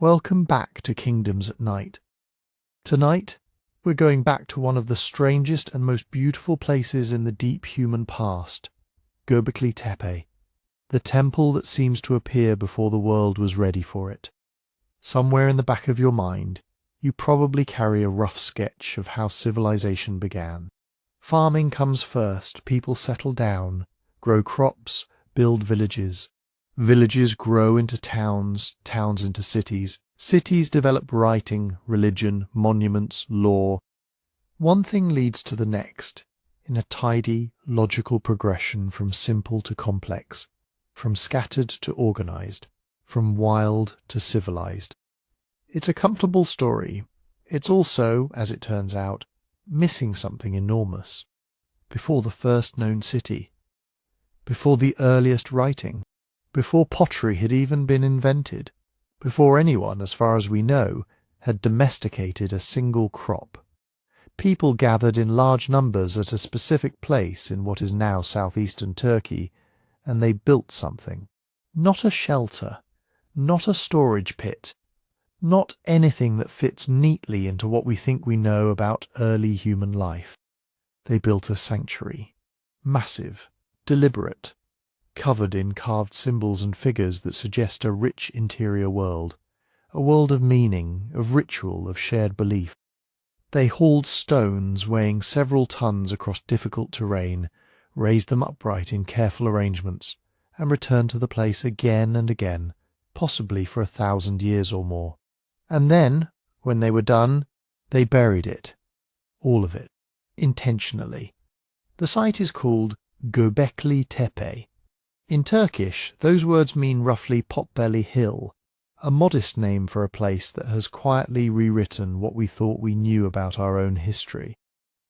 Welcome back to Kingdoms at Night. Tonight, we're going back to one of the strangest and most beautiful places in the deep human past, Göbekli Tepe, the temple that seems to appear before the world was ready for it. Somewhere in the back of your mind, you probably carry a rough sketch of how civilization began. Farming comes first, people settle down, grow crops, build villages. Villages grow into towns, towns into cities. Cities develop writing, religion, monuments, law. One thing leads to the next, in a tidy, logical progression from simple to complex, from scattered to organized, from wild to civilized. It's a comfortable story. It's also, as it turns out, missing something enormous. Before the first known city, before the earliest writing, before pottery had even been invented, before anyone, as far as we know, had domesticated a single crop. People gathered in large numbers at a specific place in what is now southeastern Turkey, and they built something. Not a shelter, not a storage pit, not anything that fits neatly into what we think we know about early human life. They built a sanctuary, massive, deliberate, covered in carved symbols and figures that suggest a rich interior world, a world of meaning, of ritual, of shared belief. They hauled stones weighing several tons across difficult terrain, raised them upright in careful arrangements, and returned to the place again and again, possibly for 1,000 years or more. And then, when they were done, they buried it, all of it, intentionally. The site is called Göbekli Tepe. In Turkish, those words mean roughly Potbelly Hill, a modest name for a place that has quietly rewritten what we thought we knew about our own history.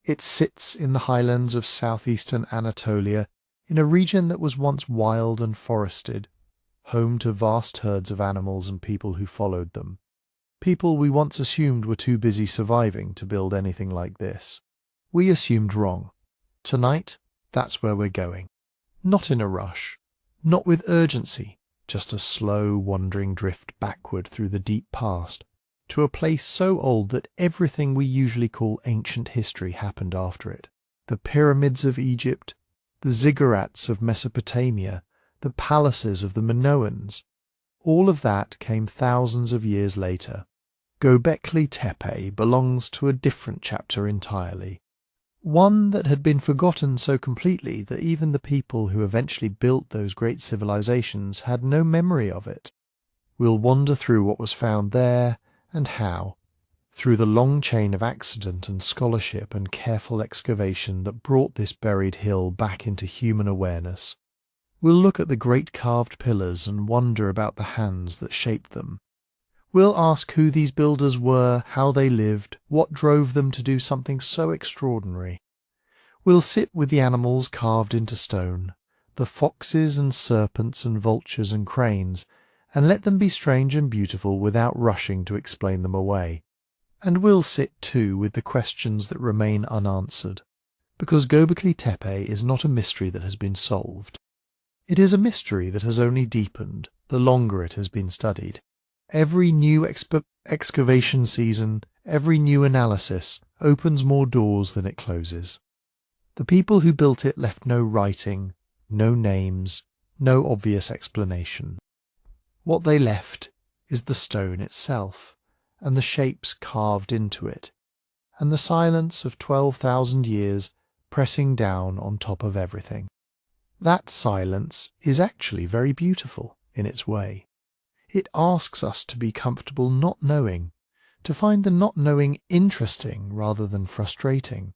It sits in the highlands of southeastern Anatolia, in a region that was once wild and forested, home to vast herds of animals and people who followed them. People we once assumed were too busy surviving to build anything like this. We assumed wrong. Tonight, that's where we're going. Not in a rush. Not with urgency, just a slow, wandering drift backward through the deep past, to a place so old that everything we usually call ancient history happened after it. The pyramids of Egypt, the ziggurats of Mesopotamia, the palaces of the Minoans, all of that came thousands of years later. Göbekli Tepe belongs to a different chapter entirely. One that had been forgotten so completely that even the people who eventually built those great civilizations had no memory of it. We'll wander through what was found there and how, through the long chain of accident and scholarship and careful excavation that brought this buried hill back into human awareness. We'll look at the great carved pillars and wonder about the hands that shaped them. We'll ask who these builders were, how they lived, what drove them to do something so extraordinary. We'll sit with the animals carved into stone, the foxes and serpents and vultures and cranes, and let them be strange and beautiful without rushing to explain them away. And we'll sit too with the questions that remain unanswered, because Göbekli Tepe is not a mystery that has been solved. It is a mystery that has only deepened the longer it has been studied. Every new excavation season, every new analysis opens more doors than it closes. The people who built it left no writing, no names, no obvious explanation. What they left is the stone itself, and the shapes carved into it, and the silence of 12,000 years pressing down on top of everything. That silence is actually very beautiful in its way. It asks us to be comfortable not knowing, to find the not knowing interesting rather than frustrating.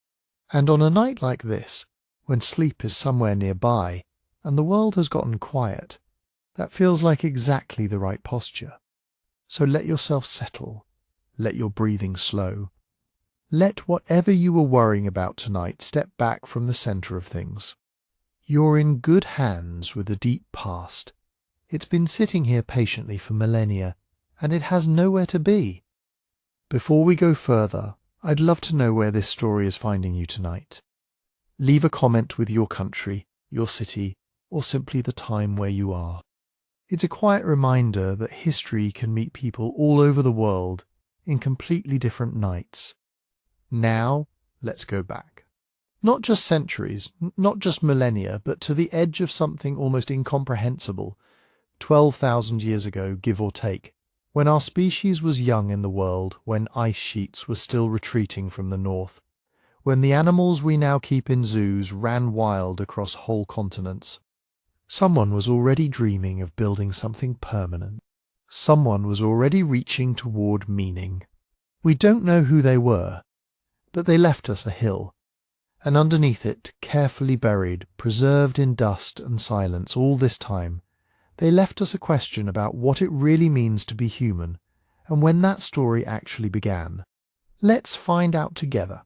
And on a night like this, when sleep is somewhere nearby and the world has gotten quiet, that feels like exactly the right posture. So let yourself settle, let your breathing slow. Let whatever you were worrying about tonight step back from the center of things. You're in good hands with the deep past. It's been sitting here patiently for millennia, and it has nowhere to be. Before we go further, I'd love to know where this story is finding you tonight. Leave a comment with your country, your city, or simply the time where you are. It's a quiet reminder that history can meet people all over the world in completely different nights. Now, let's go back. Not just centuries, not just millennia, but to the edge of something almost incomprehensible, 12,000 years ago, give or take, when our species was young in the world, when ice sheets were still retreating from the north, when the animals we now keep in zoos ran wild across whole continents. Someone was already dreaming of building something permanent. Someone was already reaching toward meaning. We don't know who they were, but they left us a hill, and underneath it, carefully buried, preserved in dust and silence all this time, they left us a question about what it really means to be human, and when that story actually began. Let's find out together.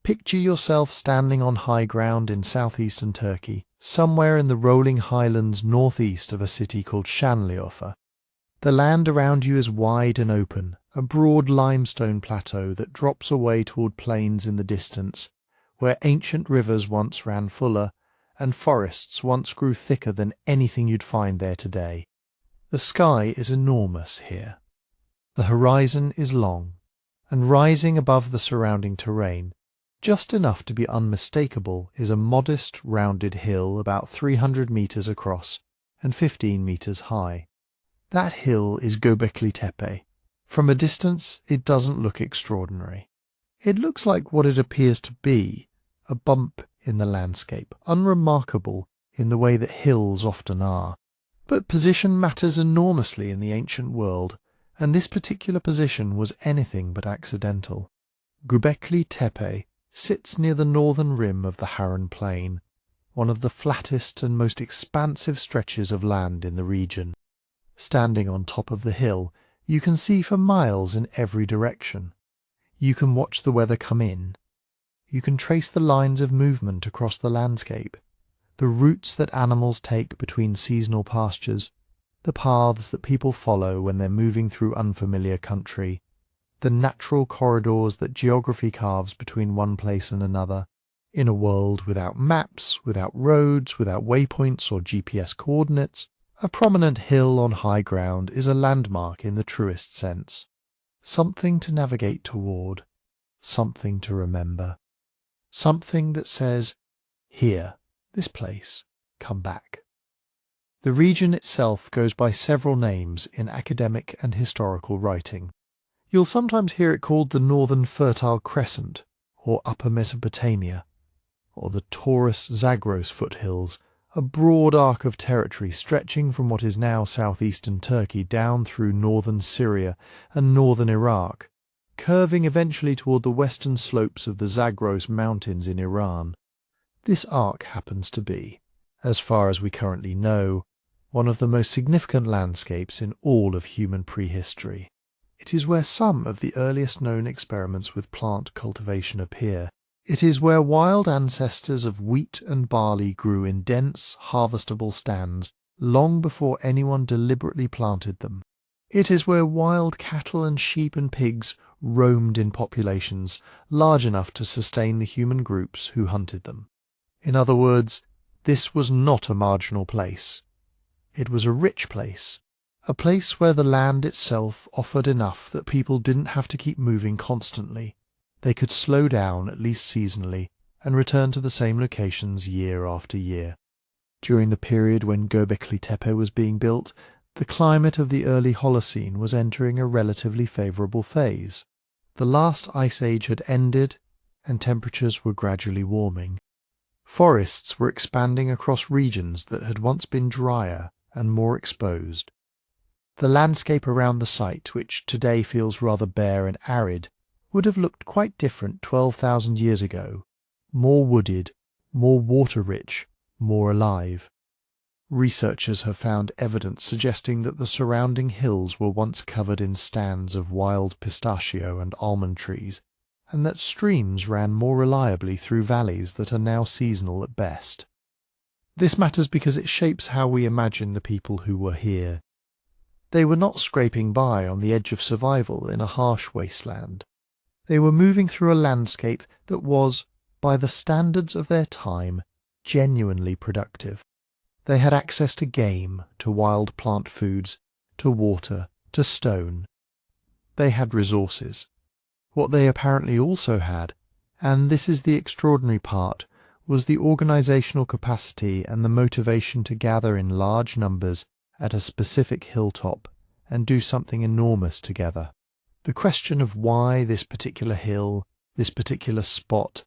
Picture yourself standing on high ground in southeastern Turkey, somewhere in the rolling highlands northeast of a city called Şanlıurfa. The land around you is wide and open, a broad limestone plateau that drops away toward plains in the distance, where ancient rivers once ran fuller, and forests once grew thicker than anything you'd find there today. The sky is enormous here. The horizon is long, and rising above the surrounding terrain, just enough to be unmistakable, is a modest, rounded hill about 300 meters across and 15 meters high. That hill is Göbekli Tepe. From a distance, it doesn't look extraordinary. It looks like what it appears to be, a bump in the landscape, unremarkable in the way that hills often are. But position matters enormously in the ancient world, and this particular position was anything but accidental. Göbekli Tepe sits near the northern rim of the Harran Plain, one of the flattest and most expansive stretches of land in the region. Standing on top of the hill, you can see for miles in every direction. You can watch the weather come in. You can trace the lines of movement across the landscape, the routes that animals take between seasonal pastures, the paths that people follow when they're moving through unfamiliar country, the natural corridors that geography carves between one place and another. In a world without maps, without roads, without waypoints or GPS coordinates, a prominent hill on high ground is a landmark in the truest sense. Something to navigate toward, something to remember. Something that says, here, this place, come back. The region itself goes by several names in academic and historical writing. You'll sometimes hear it called the Northern Fertile Crescent, or Upper Mesopotamia, or the Taurus-Zagros foothills, a broad arc of territory stretching from what is now southeastern Turkey down through northern Syria and northern Iraq, curving eventually toward the western slopes of the Zagros Mountains in Iran. This arc happens to be, as far as we currently know, one of the most significant landscapes in all of human prehistory. It is where some of the earliest known experiments with plant cultivation appear. It is where wild ancestors of wheat and barley grew in dense, harvestable stands long before anyone deliberately planted them. It is where wild cattle and sheep and pigs roamed in populations large enough to sustain the human groups who hunted them. In other words, this was not a marginal place. It was a rich place, a place where the land itself offered enough that people didn't have to keep moving constantly. They could slow down, at least seasonally, and return to the same locations year after year. During the period when Göbekli Tepe was being built, the climate of the early Holocene was entering a relatively favourable phase. The last ice age had ended, and temperatures were gradually warming. Forests were expanding across regions that had once been drier and more exposed. The landscape around the site, which today feels rather bare and arid, would have looked quite different 12,000 years ago, more wooded, more water-rich, more alive. Researchers have found evidence suggesting that the surrounding hills were once covered in stands of wild pistachio and almond trees, and that streams ran more reliably through valleys that are now seasonal at best. This matters because it shapes how we imagine the people who were here. They were not scraping by on the edge of survival in a harsh wasteland. They were moving through a landscape that was, by the standards of their time, genuinely productive. They had access to game, to wild plant foods, to water, to stone. They had resources. What they apparently also had, and this is the extraordinary part, was the organizational capacity and the motivation to gather in large numbers at a specific hilltop and do something enormous together. The question of why this particular hill, this particular spot,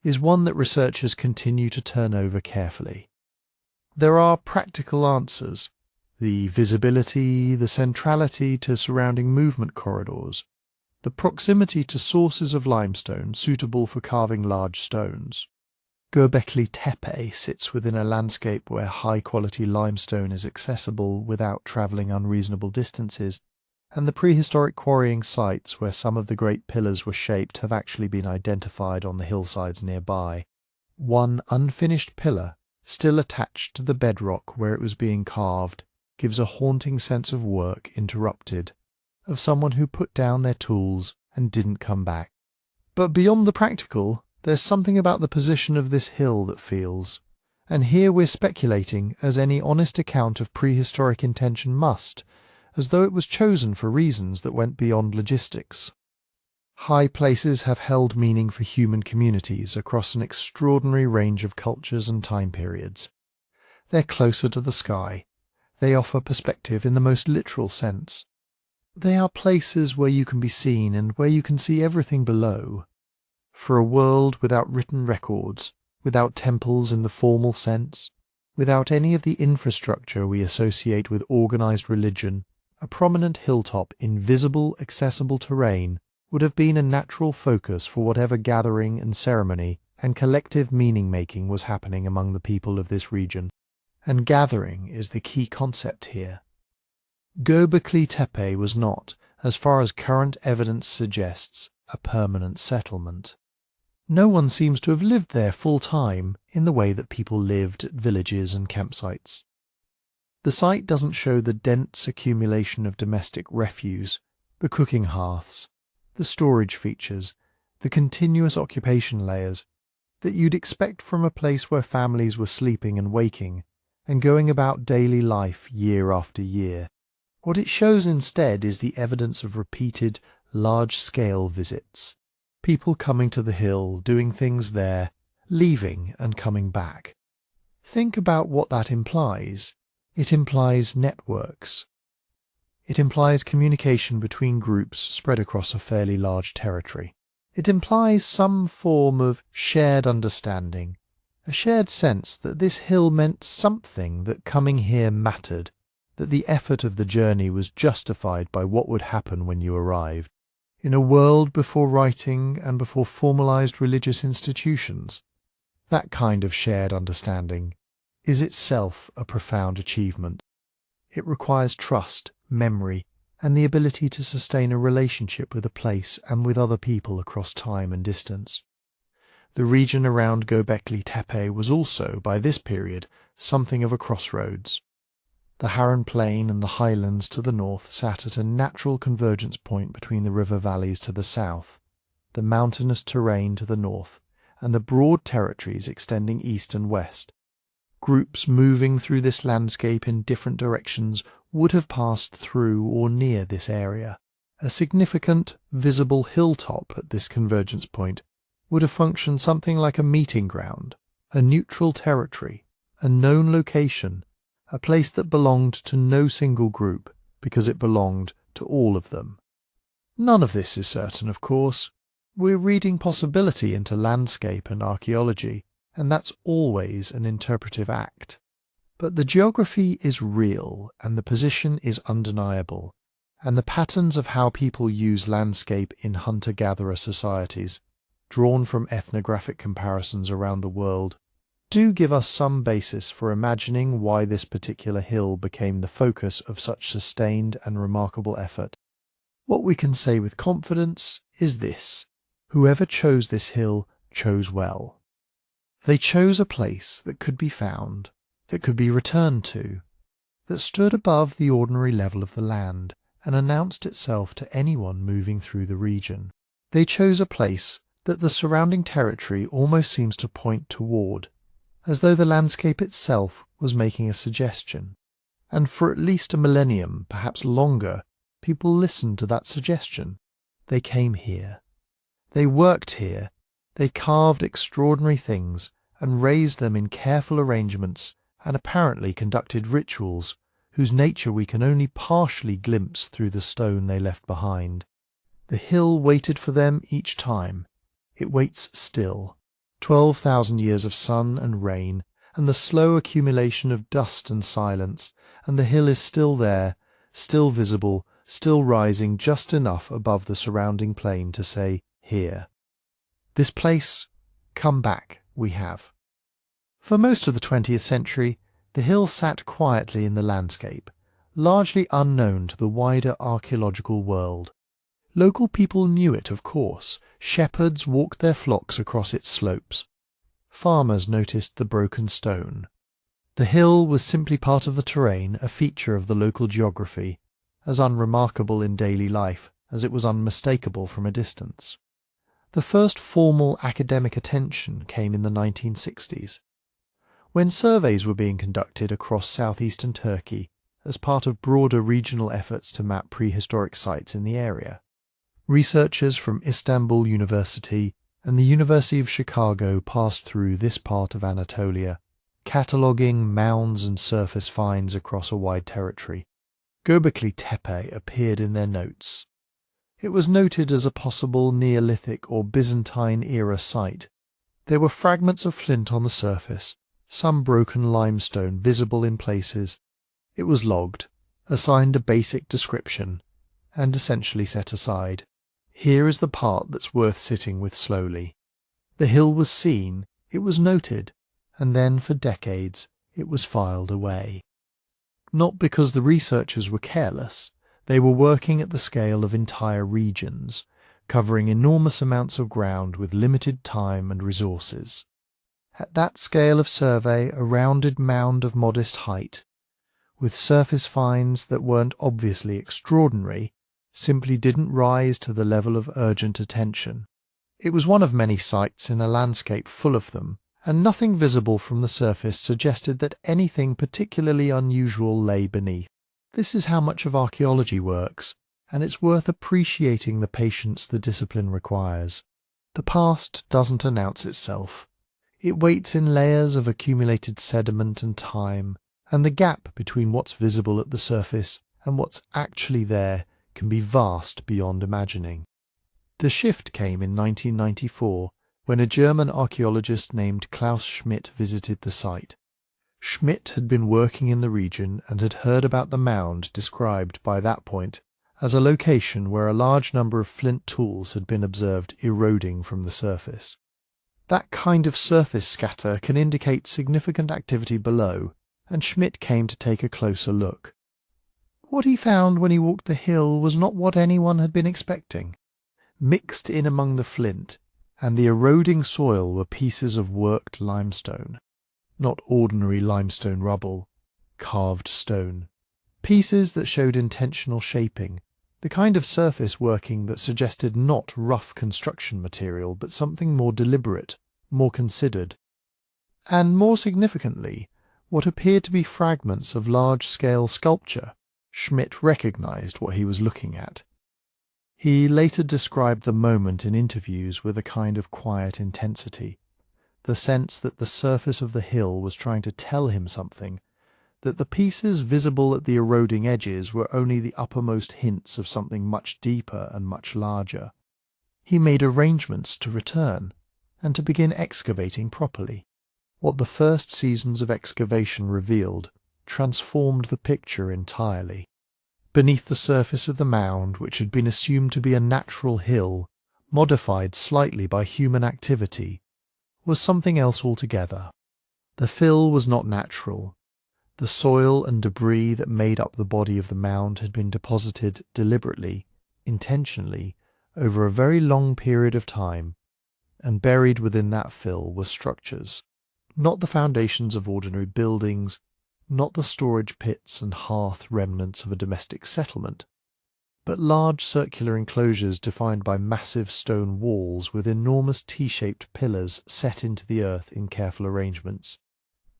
is one that researchers continue to turn over carefully. There are practical answers: the visibility, the centrality to surrounding movement corridors, the proximity to sources of limestone suitable for carving large stones. Göbekli Tepe sits within a landscape where high-quality limestone is accessible without travelling unreasonable distances, and the prehistoric quarrying sites where some of the great pillars were shaped have actually been identified on the hillsides nearby. One unfinished pillar, still attached to the bedrock where it was being carved, gives a haunting sense of work interrupted, of someone who put down their tools and didn't come back. But beyond the practical, there's something about the position of this hill that feels, and here we're speculating, as any honest account of prehistoric intention must, as though it was chosen for reasons that went beyond logistics. High places have held meaning for human communities across an extraordinary range of cultures and time periods. They're closer to the sky. They offer perspective in the most literal sense. They are places where you can be seen and where you can see everything below. For a world without written records, without temples in the formal sense, without any of the infrastructure we associate with organized religion, a prominent hilltop in visible, accessible terrain would have been a natural focus for whatever gathering and ceremony and collective meaning-making was happening among the people of this region. And gathering is the key concept here. Göbekli Tepe was not, as far as current evidence suggests, a permanent settlement. No one seems to have lived there full-time in the way that people lived at villages and campsites. The site doesn't show the dense accumulation of domestic refuse, the cooking hearths, the storage features, the continuous occupation layers that you'd expect from a place where families were sleeping and waking and going about daily life year after year. What it shows instead is the evidence of repeated, large-scale visits. People coming to the hill, doing things there, leaving and coming back. Think about what that implies. It implies networks. It implies communication between groups spread across a fairly large territory. It implies some form of shared understanding, a shared sense that this hill meant something, that coming here mattered, that the effort of the journey was justified by what would happen when you arrived. In a world before writing and before formalized religious institutions, that kind of shared understanding is itself a profound achievement. It requires trust, memory, and the ability to sustain a relationship with a place and with other people across time and distance. The region around Göbekli Tepe was also, by this period, something of a crossroads. The Harran Plain and the highlands to the north sat at a natural convergence point between the river valleys to the south, the mountainous terrain to the north, and the broad territories extending east and west. Groups moving through this landscape in different directions would have passed through or near this area. A significant, visible hilltop at this convergence point would have functioned something like a meeting ground, a neutral territory, a known location, a place that belonged to no single group because it belonged to all of them. None of this is certain, of course. We're reading possibility into landscape and archaeology, and that's always an interpretive act. But the geography is real, and the position is undeniable, and the patterns of how people use landscape in hunter-gatherer societies, drawn from ethnographic comparisons around the world, do give us some basis for imagining why this particular hill became the focus of such sustained and remarkable effort. What we can say with confidence is this: whoever chose this hill chose well. They chose a place that could be found, that could be returned to, that stood above the ordinary level of the land and announced itself to anyone moving through the region. They chose a place that the surrounding territory almost seems to point toward, as though the landscape itself was making a suggestion. And for at least a millennium, perhaps longer, people listened to that suggestion. They came here. They worked here. They carved extraordinary things and raised them in careful arrangements and apparently conducted rituals whose nature we can only partially glimpse through the stone they left behind. The hill waited for them each time. It waits still. 12,000 years of sun and rain, and the slow accumulation of dust and silence, and the hill is still there, still visible, still rising just enough above the surrounding plain to say, here. This place, come back, we have. For most of the 20th century, the hill sat quietly in the landscape, largely unknown to the wider archaeological world. Local people knew it, of course. Shepherds walked their flocks across its slopes. Farmers noticed the broken stone. The hill was simply part of the terrain, a feature of the local geography, as unremarkable in daily life as it was unmistakable from a distance. The first formal academic attention came in the 1960s, when surveys were being conducted across southeastern Turkey as part of broader regional efforts to map prehistoric sites in the area. Researchers from Istanbul University and the University of Chicago passed through this part of Anatolia, cataloguing mounds and surface finds across a wide territory. Göbekli Tepe appeared in their notes. It was noted as a possible Neolithic or Byzantine-era site. There were fragments of flint on the surface, some broken limestone visible in places. It was logged, assigned a basic description, and essentially set aside. Here is the part that's worth sitting with slowly. The hill was seen, it was noted, and then for decades it was filed away. Not because the researchers were careless, they were working at the scale of entire regions, covering enormous amounts of ground with limited time and resources. At that scale of survey, a rounded mound of modest height, with surface finds that weren't obviously extraordinary, simply didn't rise to the level of urgent attention. It was one of many sites in a landscape full of them, and nothing visible from the surface suggested that anything particularly unusual lay beneath. This is how much of archaeology works, and it's worth appreciating the patience the discipline requires. The past doesn't announce itself. It waits in layers of accumulated sediment and time, and the gap between what's visible at the surface and what's actually there can be vast beyond imagining. The shift came in 1994 when a German archaeologist named Klaus Schmidt visited the site. Schmidt had been working in the region and had heard about the mound described by that point as a location where a large number of flint tools had been observed eroding from the surface. That kind of surface scatter can indicate significant activity below, and Schmidt came to take a closer look. What he found when he walked the hill was not what anyone had been expecting. Mixed in among the flint and the eroding soil were pieces of worked limestone. Not ordinary limestone rubble, carved stone. Pieces that showed intentional shaping, the kind of surface working that suggested not rough construction material but something more deliberate, more considered. And more significantly, what appeared to be fragments of large-scale sculpture. Schmidt recognized what he was looking at. He later described the moment in interviews with a kind of quiet intensity, the sense that the surface of the hill was trying to tell him something, that the pieces visible at the eroding edges were only the uppermost hints of something much deeper and much larger. He made arrangements to return, and to begin excavating properly. What the first seasons of excavation revealed transformed the picture entirely. Beneath the surface of the mound, which had been assumed to be a natural hill, modified slightly by human activity, was something else altogether. The fill was not natural. The soil and debris that made up the body of the mound had been deposited deliberately, intentionally, over a very long period of time, and buried within that fill were structures, not the foundations of ordinary buildings, not the storage pits and hearth remnants of a domestic settlement, but large circular enclosures defined by massive stone walls with enormous T-shaped pillars set into the earth in careful arrangements.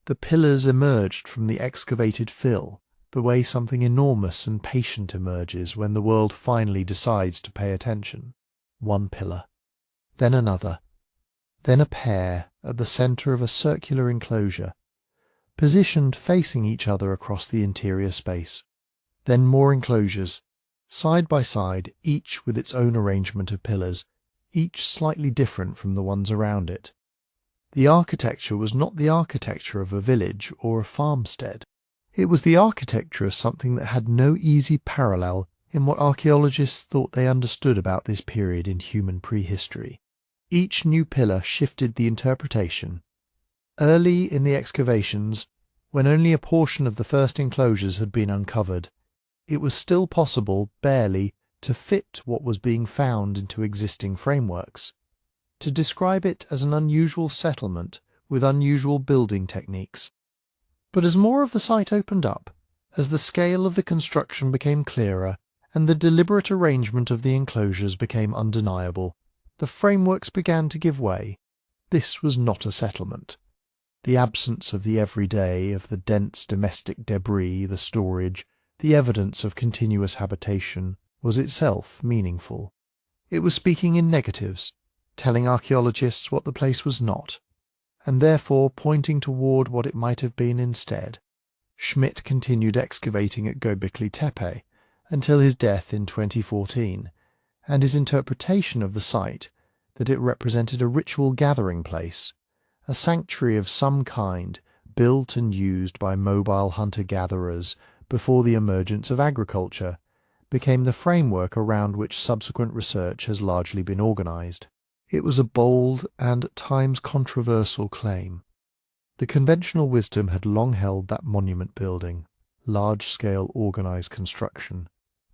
The pillars emerged from the excavated fill, the way something enormous and patient emerges when the world finally decides to pay attention. One pillar, then another, then a pair at the center of a circular enclosure, positioned facing each other across the interior space. Then more enclosures, side by side, each with its own arrangement of pillars, each slightly different from the ones around it. The architecture was not the architecture of a village or a farmstead. It was the architecture of something that had no easy parallel in what archaeologists thought they understood about this period in human prehistory. Each new pillar shifted the interpretation. Early in the excavations, when only a portion of the first enclosures had been uncovered, it was still possible, barely, to fit what was being found into existing frameworks, to describe it as an unusual settlement with unusual building techniques. But as more of the site opened up, as the scale of the construction became clearer, and the deliberate arrangement of the enclosures became undeniable, the frameworks began to give way. This was not a settlement. The absence of the everyday, of the dense domestic debris, the storage, the evidence of continuous habitation, was itself meaningful. It was speaking in negatives, telling archaeologists what the place was not, and therefore pointing toward what it might have been instead. Schmidt continued excavating at Göbekli Tepe until his death in 2014, and his interpretation of the site, that it represented a ritual gathering place, a sanctuary of some kind built and used by mobile hunter-gatherers before the emergence of agriculture, became the framework around which subsequent research has largely been organized. It was a bold and at times controversial claim. The conventional wisdom had long held that monument building, large-scale organized construction,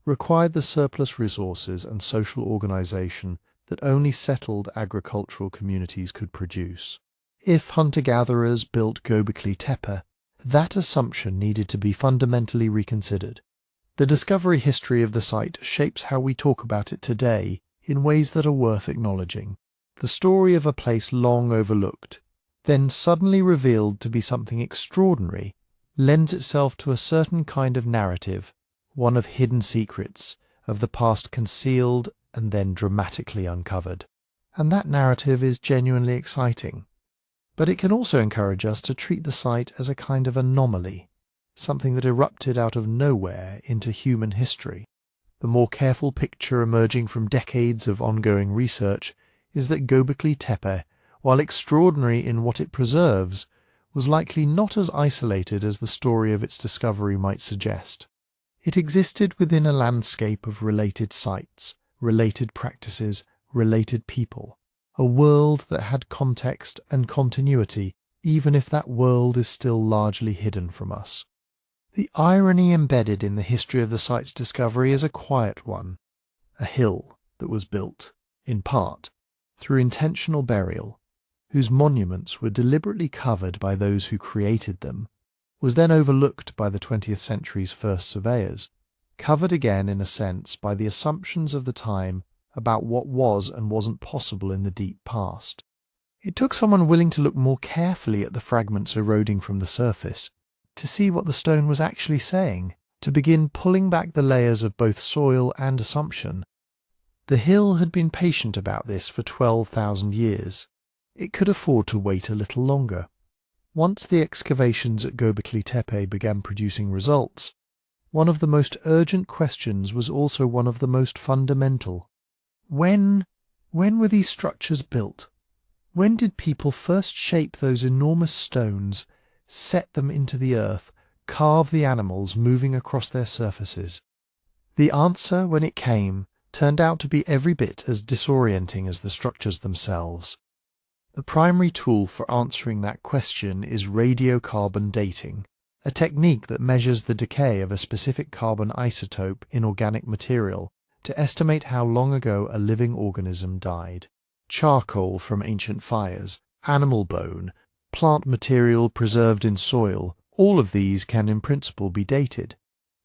required the surplus resources and social organization that only settled agricultural communities could produce. If hunter-gatherers built Göbekli Tepe, that assumption needed to be fundamentally reconsidered. The discovery history of the site shapes how we talk about it today in ways that are worth acknowledging. The story of a place long overlooked, then suddenly revealed to be something extraordinary, lends itself to a certain kind of narrative, one of hidden secrets, of the past concealed and then dramatically uncovered. And that narrative is genuinely exciting. But it can also encourage us to treat the site as a kind of anomaly, something that erupted out of nowhere into human history. The more careful picture emerging from decades of ongoing research is that Göbekli Tepe, while extraordinary in what it preserves, was likely not as isolated as the story of its discovery might suggest. It existed within a landscape of related sites, related practices, related people, a world that had context and continuity, even if that world is still largely hidden from us. The irony embedded in the history of the site's discovery is a quiet one. A hill that was built, in part, through intentional burial, whose monuments were deliberately covered by those who created them, was then overlooked by the 20th century's first surveyors, covered again in a sense by the assumptions of the time about what was and wasn't possible in the deep past. It took someone willing to look more carefully at the fragments eroding from the surface, to see what the stone was actually saying, to begin pulling back the layers of both soil and assumption. The hill had been patient about this for 12,000 years. It could afford to wait a little longer. Once the excavations at Göbekli Tepe began producing results, one of the most urgent questions was also one of the most fundamental. When were these structures built? When did people first shape those enormous stones, set them into the earth, carve the animals moving across their surfaces? The answer, when it came, turned out to be every bit as disorienting as the structures themselves. The primary tool for answering that question is radiocarbon dating, a technique that measures the decay of a specific carbon isotope in organic material to estimate how long ago a living organism died. Charcoal from ancient fires, animal bone, plant material preserved in soil, all of these can in principle be dated,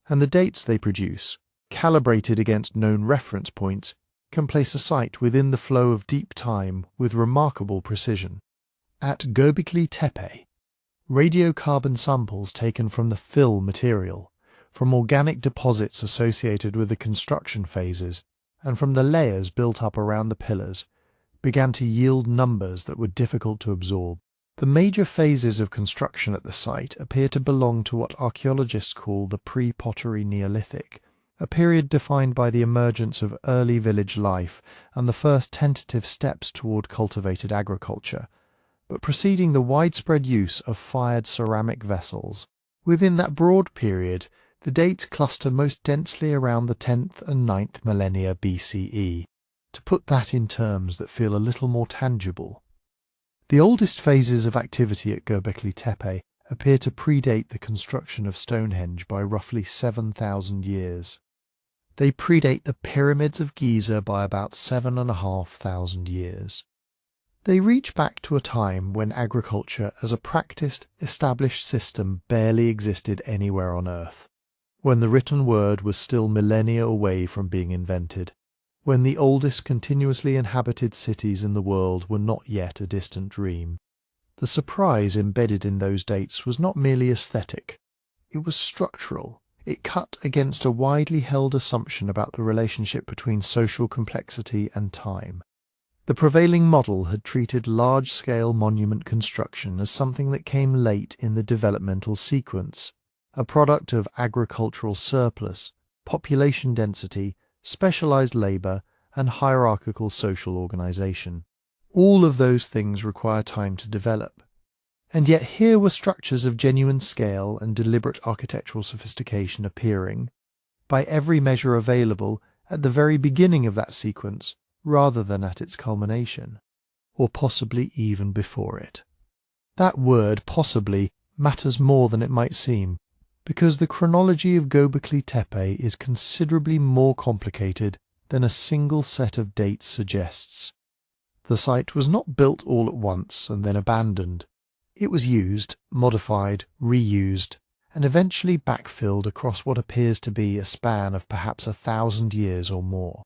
and the dates they produce, calibrated against known reference points, can place a site within the flow of deep time with remarkable precision. At Göbekli Tepe, radiocarbon samples taken from the fill material, from organic deposits associated with the construction phases, and from the layers built up around the pillars, began to yield numbers that were difficult to absorb. The major phases of construction at the site appear to belong to what archaeologists call the pre-pottery Neolithic, a period defined by the emergence of early village life and the first tentative steps toward cultivated agriculture, but preceding the widespread use of fired ceramic vessels. Within that broad period, the dates cluster most densely around the 10th and 9th millennia BCE. To put that in terms that feel a little more tangible, the oldest phases of activity at Göbekli Tepe appear to predate the construction of Stonehenge by roughly 7,000 years. They predate the pyramids of Giza by about 7,500 years. They reach back to a time when agriculture as a practiced, established system barely existed anywhere on Earth, when the written word was still millennia away from being invented, when the oldest continuously inhabited cities in the world were not yet a distant dream. The surprise embedded in those dates was not merely aesthetic. It was structural. It cut against a widely held assumption about the relationship between social complexity and time. The prevailing model had treated large-scale monument construction as something that came late in the developmental sequence, a product of agricultural surplus, population density, specialized labor, and hierarchical social organization. All of those things require time to develop. And yet here were structures of genuine scale and deliberate architectural sophistication appearing, by every measure available, at the very beginning of that sequence, rather than at its culmination, or possibly even before it. That word, possibly, matters more than it might seem, because the chronology of Göbekli Tepe is considerably more complicated than a single set of dates suggests. The site was not built all at once and then abandoned. It was used, modified, reused, and eventually backfilled across what appears to be a span of perhaps 1,000 years or more.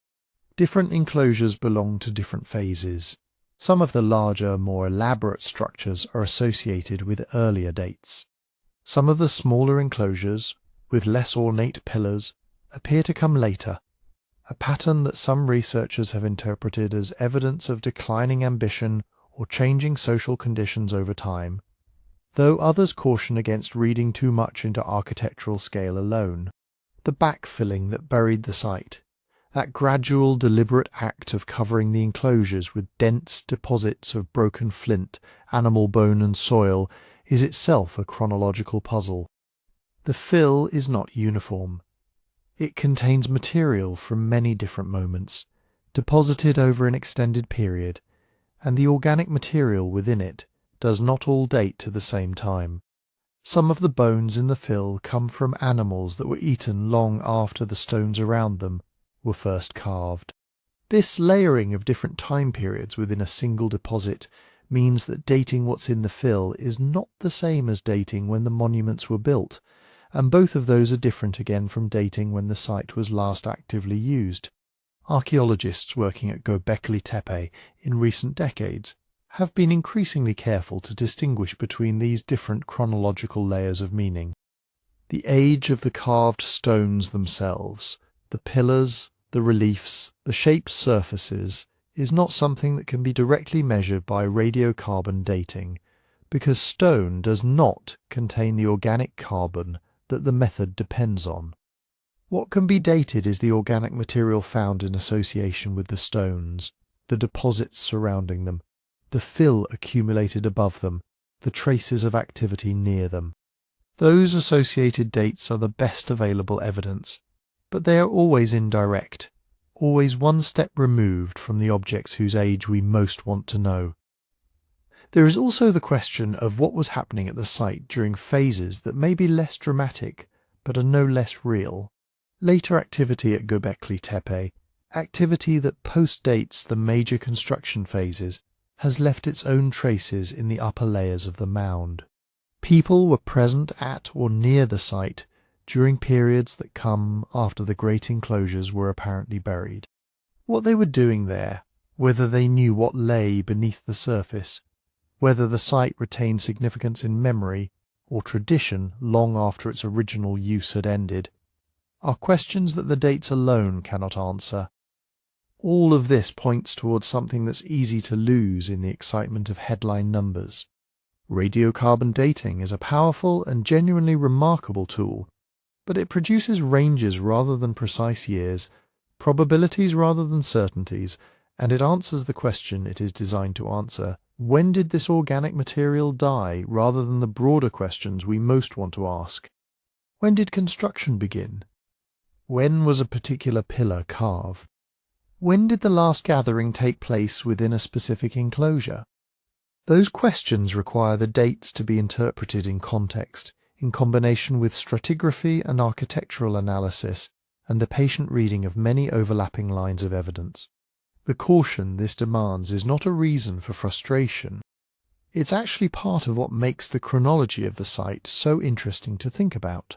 Different enclosures belong to different phases. Some of the larger, more elaborate structures are associated with earlier dates. Some of the smaller enclosures, with less ornate pillars, appear to come later, a pattern that some researchers have interpreted as evidence of declining ambition or changing social conditions over time, though others caution against reading too much into architectural scale alone. The backfilling that buried the site, that gradual, deliberate act of covering the enclosures with dense deposits of broken flint, animal bone and soil, is itself a chronological puzzle. The fill is not uniform. It contains material from many different moments, deposited over an extended period, and the organic material within it does not all date to the same time. Some of the bones in the fill come from animals that were eaten long after the stones around them were first carved. This layering of different time periods within a single deposit means that dating what's in the fill is not the same as dating when the monuments were built, and both of those are different again from dating when the site was last actively used. Archaeologists working at Göbekli Tepe in recent decades have been increasingly careful to distinguish between these different chronological layers of meaning. The age of the carved stones themselves, the pillars, the reliefs, the shaped surfaces, is not something that can be directly measured by radiocarbon dating, because stone does not contain the organic carbon that the method depends on. What can be dated is the organic material found in association with the stones, the deposits surrounding them, the fill accumulated above them, the traces of activity near them. Those associated dates are the best available evidence, but they are always indirect, always one step removed from the objects whose age we most want to know. There is also the question of what was happening at the site during phases that may be less dramatic, but are no less real. Later activity at Göbekli Tepe, activity that post-dates the major construction phases, has left its own traces in the upper layers of the mound. People were present at or near the site during periods that come after the great enclosures were apparently buried. What they were doing there, whether they knew what lay beneath the surface, whether the site retained significance in memory or tradition long after its original use had ended, are questions that the dates alone cannot answer. All of this points towards something that's easy to lose in the excitement of headline numbers. Radiocarbon dating is a powerful and genuinely remarkable tool, but it produces ranges rather than precise years, probabilities rather than certainties, and it answers the question it is designed to answer: when did this organic material die, rather than the broader questions we most want to ask. When did construction begin? When was a particular pillar carved? When did the last gathering take place within a specific enclosure? Those questions require the dates to be interpreted in context, in combination with stratigraphy and architectural analysis, and the patient reading of many overlapping lines of evidence. The caution this demands is not a reason for frustration. It's actually part of what makes the chronology of the site so interesting to think about.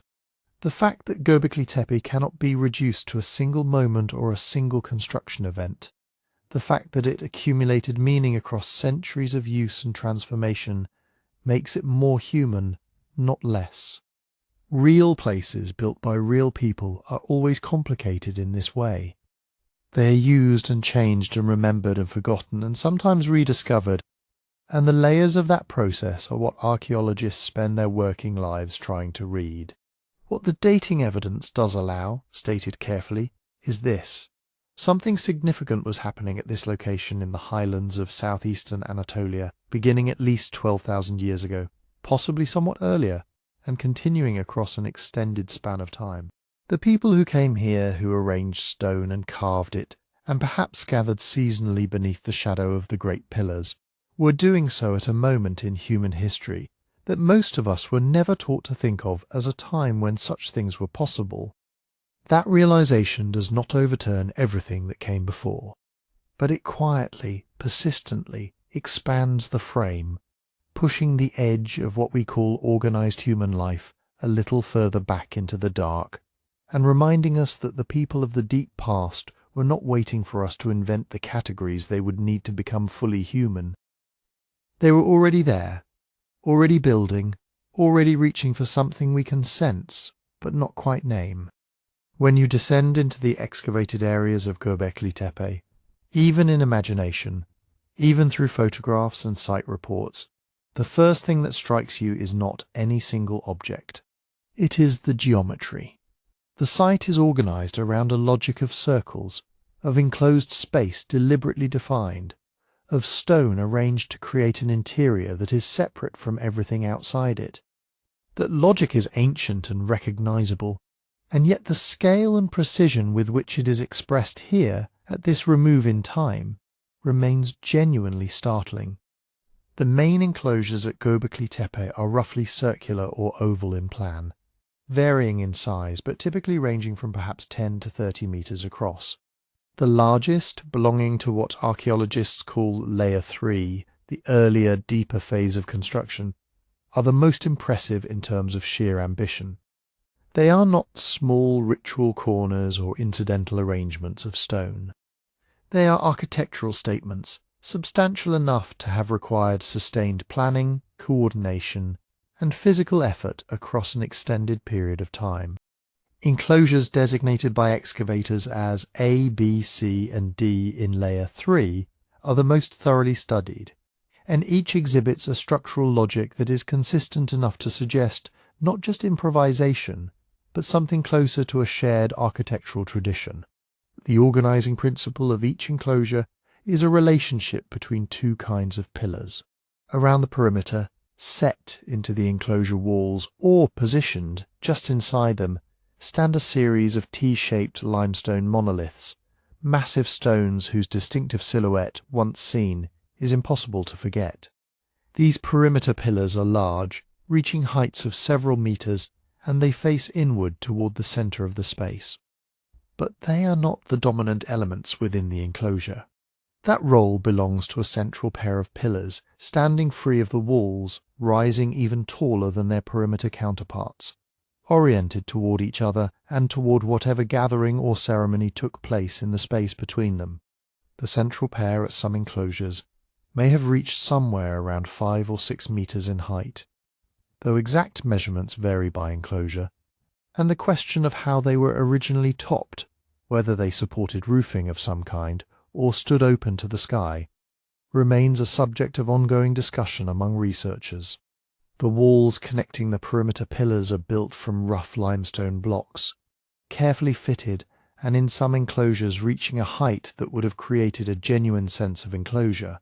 The fact that Göbekli Tepe cannot be reduced to a single moment or a single construction event. The fact that it accumulated meaning across centuries of use and transformation makes it more human, not less. Real places built by real people are always complicated in this way. They are used and changed and remembered and forgotten and sometimes rediscovered, and the layers of that process are what archaeologists spend their working lives trying to read. What the dating evidence does allow, stated carefully, is this. Something significant was happening at this location in the highlands of southeastern Anatolia, beginning at least 12,000 years ago, possibly somewhat earlier, and continuing across an extended span of time. The people who came here, who arranged stone and carved it, and perhaps gathered seasonally beneath the shadow of the great pillars, were doing so at a moment in human history that most of us were never taught to think of as a time when such things were possible. That realization does not overturn everything that came before, but it quietly, persistently expands the frame, pushing the edge of what we call organized human life a little further back into the dark, and reminding us that the people of the deep past were not waiting for us to invent the categories they would need to become fully human. They were already there, already building, already reaching for something we can sense, but not quite name. When you descend into the excavated areas of Göbekli Tepe, even in imagination, even through photographs and site reports, the first thing that strikes you is not any single object. It is the geometry. The site is organized around a logic of circles, of enclosed space deliberately defined, of stone arranged to create an interior that is separate from everything outside it. That logic is ancient and recognizable, and yet the scale and precision with which it is expressed here, at this remove in time, remains genuinely startling. The main enclosures at Göbekli Tepe are roughly circular or oval in plan, varying in size but typically ranging from perhaps 10 to 30 meters across. The largest, belonging to what archaeologists call Layer 3, the earlier, deeper phase of construction, are the most impressive in terms of sheer ambition. They are not small ritual corners or incidental arrangements of stone. They are architectural statements, substantial enough to have required sustained planning, coordination, and physical effort across an extended period of time. Enclosures designated by excavators as A, B, C, and D in Layer 3 are the most thoroughly studied, and each exhibits a structural logic that is consistent enough to suggest not just improvisation, but something closer to a shared architectural tradition. The organizing principle of each enclosure is a relationship between two kinds of pillars. Around the perimeter, set into the enclosure walls or positioned just inside them, stand a series of T-shaped limestone monoliths, massive stones whose distinctive silhouette, once seen, is impossible to forget. These perimeter pillars are large, reaching heights of several meters, and they face inward toward the center of the space. But they are not the dominant elements within the enclosure. That role belongs to a central pair of pillars, standing free of the walls, rising even taller than their perimeter counterparts, oriented toward each other and toward whatever gathering or ceremony took place in the space between them. The central pair at some enclosures, may have reached somewhere around 5 or 6 meters in height, though exact measurements vary by enclosure, and the question of how they were originally topped, whether they supported roofing of some kind or stood open to the sky, remains a subject of ongoing discussion among researchers. The walls connecting the perimeter pillars are built from rough limestone blocks, carefully fitted and in some enclosures reaching a height that would have created a genuine sense of enclosure,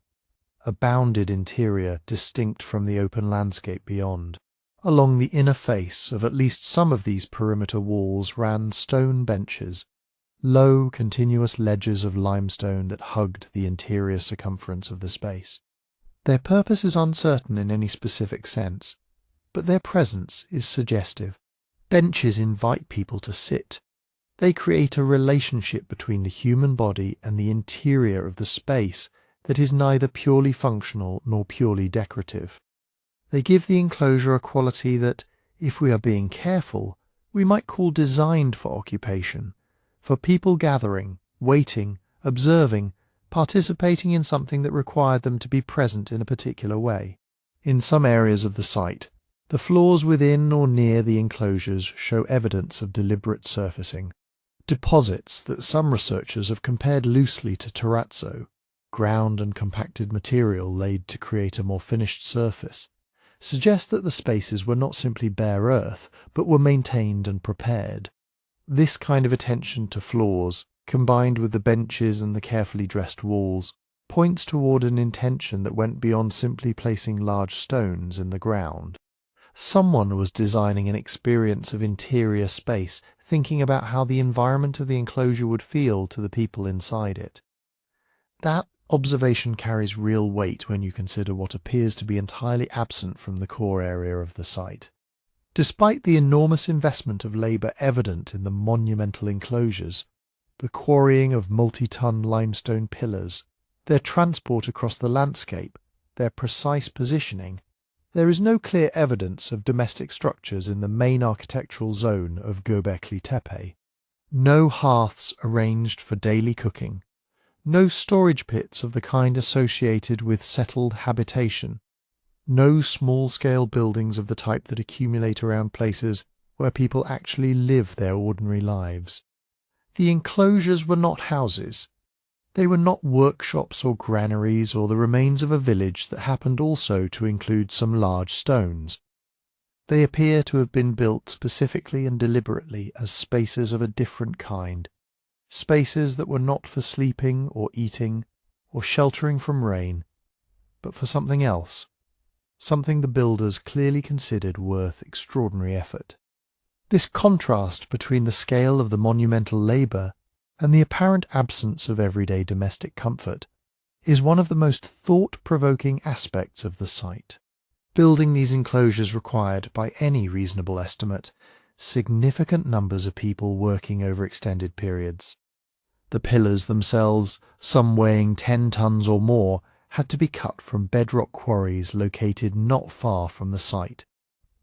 a bounded interior distinct from the open landscape beyond. Along the inner face of at least some of these perimeter walls ran stone benches, low, continuous ledges of limestone that hugged the interior circumference of the space. Their purpose is uncertain in any specific sense, but their presence is suggestive. Benches invite people to sit. They create a relationship between the human body and the interior of the space that is neither purely functional nor purely decorative. They give the enclosure a quality that, if we are being careful, we might call designed for occupation, for people gathering, waiting, observing, participating in something that required them to be present in a particular way. In some areas of the site, the floors within or near the enclosures show evidence of deliberate surfacing. Deposits that some researchers have compared loosely to terrazzo, ground and compacted material laid to create a more finished surface, suggest that the spaces were not simply bare earth, but were maintained and prepared. This kind of attention to floors, combined with the benches and the carefully dressed walls, points toward an intention that went beyond simply placing large stones in the ground. Someone was designing an experience of interior space, thinking about how the environment of the enclosure would feel to the people inside it. That observation carries real weight when you consider what appears to be entirely absent from the core area of the site. Despite the enormous investment of labour evident in the monumental enclosures, the quarrying of multi-ton limestone pillars, their transport across the landscape, their precise positioning, there is no clear evidence of domestic structures in the main architectural zone of Göbekli Tepe. No hearths arranged for daily cooking, no storage pits of the kind associated with settled habitation, no small-scale buildings of the type that accumulate around places where people actually live their ordinary lives. The enclosures were not houses. They were not workshops or granaries or the remains of a village that happened also to include some large stones. They appear to have been built specifically and deliberately as spaces of a different kind, spaces that were not for sleeping or eating or sheltering from rain, but for something else, something the builders clearly considered worth extraordinary effort. This contrast between the scale of the monumental labour and the apparent absence of everyday domestic comfort is one of the most thought-provoking aspects of the site. Building these enclosures required, by any reasonable estimate, significant numbers of people working over extended periods. The pillars themselves, some weighing 10 tons or more, had to be cut from bedrock quarries located not far from the site.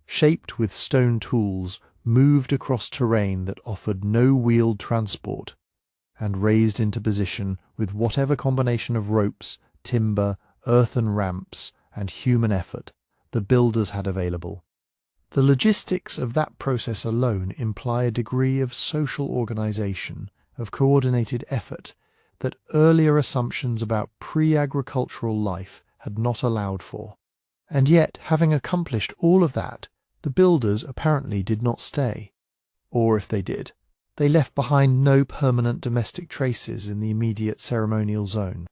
Shaped with stone tools, moved across terrain that offered no wheeled transport, and raised into position with whatever combination of ropes, timber, earthen ramps, and human effort the builders had available. The logistics of that process alone imply a degree of social organization, of coordinated effort, that earlier assumptions about pre-agricultural life had not allowed for. And yet, having accomplished all of that, the builders apparently did not stay. Or if they did, they left behind no permanent domestic traces in the immediate ceremonial zone.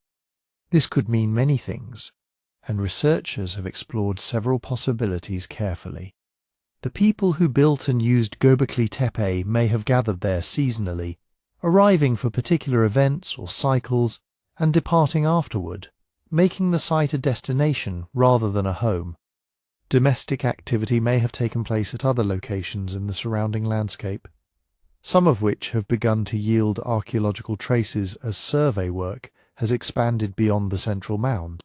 This could mean many things, and researchers have explored several possibilities carefully. The people who built and used Göbekli Tepe may have gathered there seasonally, arriving for particular events or cycles and departing afterward, making the site a destination rather than a home. Domestic activity may have taken place at other locations in the surrounding landscape, some of which have begun to yield archaeological traces as survey work has expanded beyond the central mound.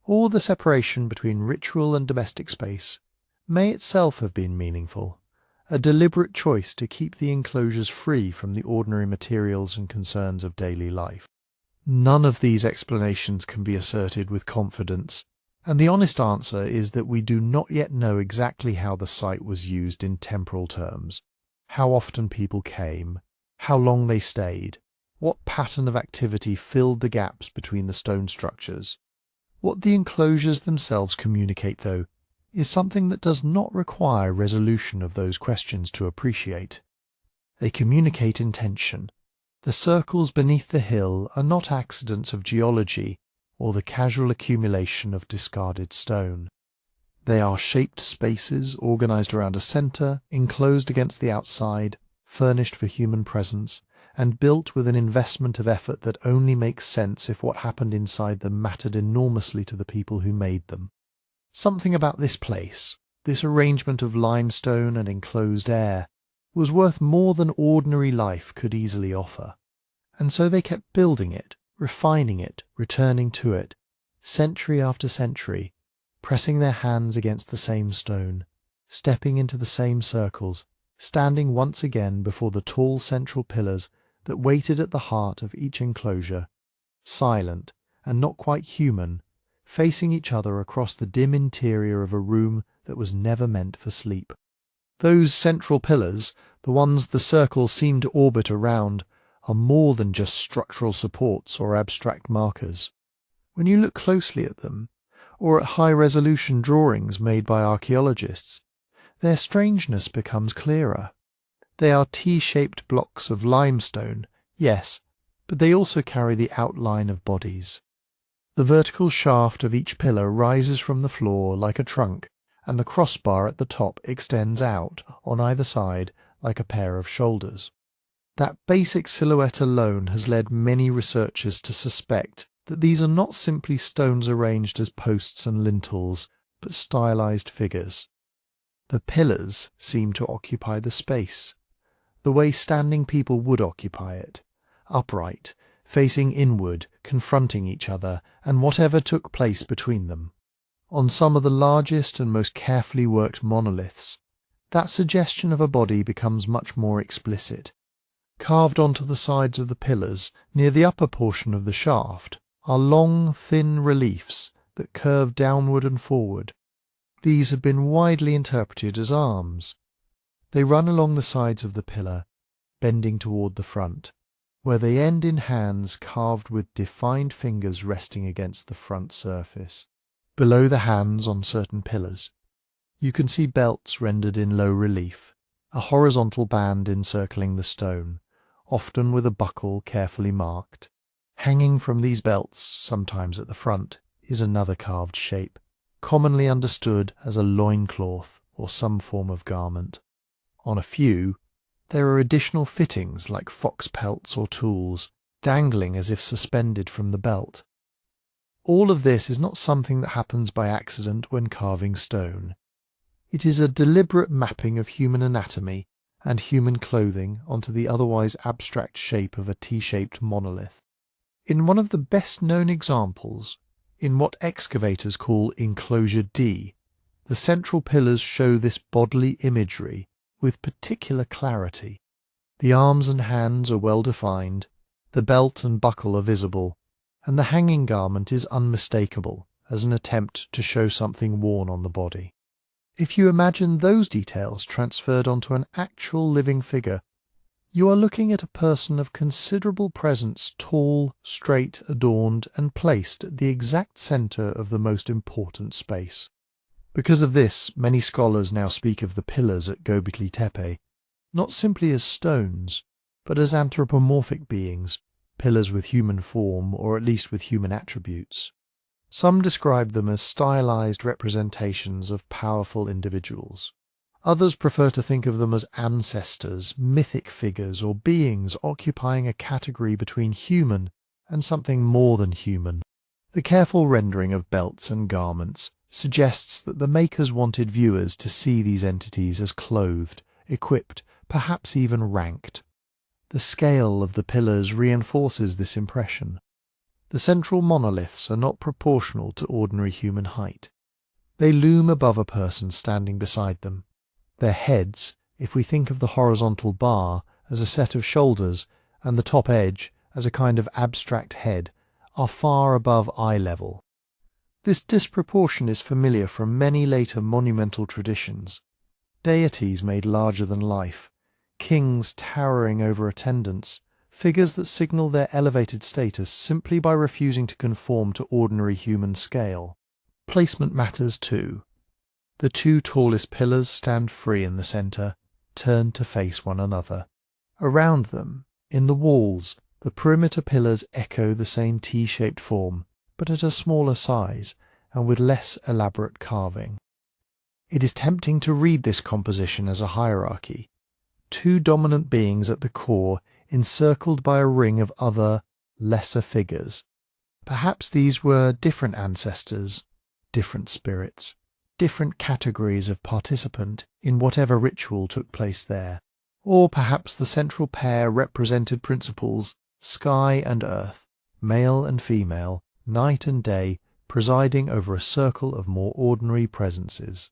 Or the separation between ritual and domestic space may itself have been meaningful, a deliberate choice to keep the enclosures free from the ordinary materials and concerns of daily life. None of these explanations can be asserted with confidence, and the honest answer is that we do not yet know exactly how the site was used in temporal terms, how often people came, how long they stayed, what pattern of activity filled the gaps between the stone structures. What the enclosures themselves communicate, though, is something that does not require resolution of those questions to appreciate. They communicate intention. The circles beneath the hill are not accidents of geology or the casual accumulation of discarded stone. They are shaped spaces organized around a center, enclosed against the outside, furnished for human presence, and built with an investment of effort that only makes sense if what happened inside them mattered enormously to the people who made them. Something about this place, this arrangement of limestone and enclosed air, was worth more than ordinary life could easily offer. And so they kept building it, refining it, returning to it, century after century, pressing their hands against the same stone, stepping into the same circles, standing once again before the tall central pillars that waited at the heart of each enclosure, silent and not quite human, facing each other across the dim interior of a room that was never meant for sleep. Those central pillars, the ones the circle seemed to orbit around, are more than just structural supports or abstract markers. When you look closely at them, or at high-resolution drawings made by archaeologists, their strangeness becomes clearer. They are T-shaped blocks of limestone, yes, but they also carry the outline of bodies. The vertical shaft of each pillar rises from the floor like a trunk, and the crossbar at the top extends out on either side like a pair of shoulders. That basic silhouette alone has led many researchers to suspect that these are not simply stones arranged as posts and lintels, but stylized figures. The pillars seem to occupy the space, the way standing people would occupy it, upright, facing inward, confronting each other, and whatever took place between them. On some of the largest and most carefully worked monoliths, that suggestion of a body becomes much more explicit. Carved onto the sides of the pillars, near the upper portion of the shaft, are long, thin reliefs that curve downward and forward. These have been widely interpreted as arms. They run along the sides of the pillar, bending toward the front, where they end in hands carved with defined fingers resting against the front surface. Below the hands on certain pillars, you can see belts rendered in low relief, a horizontal band encircling the stone, often with a buckle carefully marked. Hanging from these belts, sometimes at the front, is another carved shape, commonly understood as a loincloth or some form of garment. On a few, there are additional fittings like fox pelts or tools, dangling as if suspended from the belt. All of this is not something that happens by accident when carving stone. It is a deliberate mapping of human anatomy and human clothing onto the otherwise abstract shape of a T-shaped monolith. In one of the best-known examples, in what excavators call Enclosure D, the central pillars show this bodily imagery with particular clarity. The arms and hands are well defined, the belt and buckle are visible, and the hanging garment is unmistakable as an attempt to show something worn on the body. If you imagine those details transferred onto an actual living figure, you are looking at a person of considerable presence, tall, straight, adorned, and placed at the exact center of the most important space. Because of this, many scholars now speak of the pillars at Göbekli Tepe, not simply as stones, but as anthropomorphic beings, pillars with human form, or at least with human attributes. Some describe them as stylized representations of powerful individuals. Others prefer to think of them as ancestors, mythic figures, or beings occupying a category between human and something more than human. The careful rendering of belts and garments suggests that the makers wanted viewers to see these entities as clothed, equipped, perhaps even ranked. The scale of the pillars reinforces this impression. The central monoliths are not proportional to ordinary human height. They loom above a person standing beside them. Their heads, if we think of the horizontal bar as a set of shoulders and the top edge as a kind of abstract head, are far above eye level. This disproportion is familiar from many later monumental traditions. Deities made larger than life, kings towering over attendants, figures that signal their elevated status simply by refusing to conform to ordinary human scale. Placement matters too. The two tallest pillars stand free in the center, turned to face one another. Around them, in the walls, the perimeter pillars echo the same T-shaped form, but at a smaller size and with less elaborate carving. It is tempting to read this composition as a hierarchy. Two dominant beings at the core, encircled by a ring of other, lesser figures. Perhaps these were different ancestors, different spirits, different categories of participant in whatever ritual took place there. Or perhaps the central pair represented principles, sky and earth, male and female, night and day, presiding over a circle of more ordinary presences.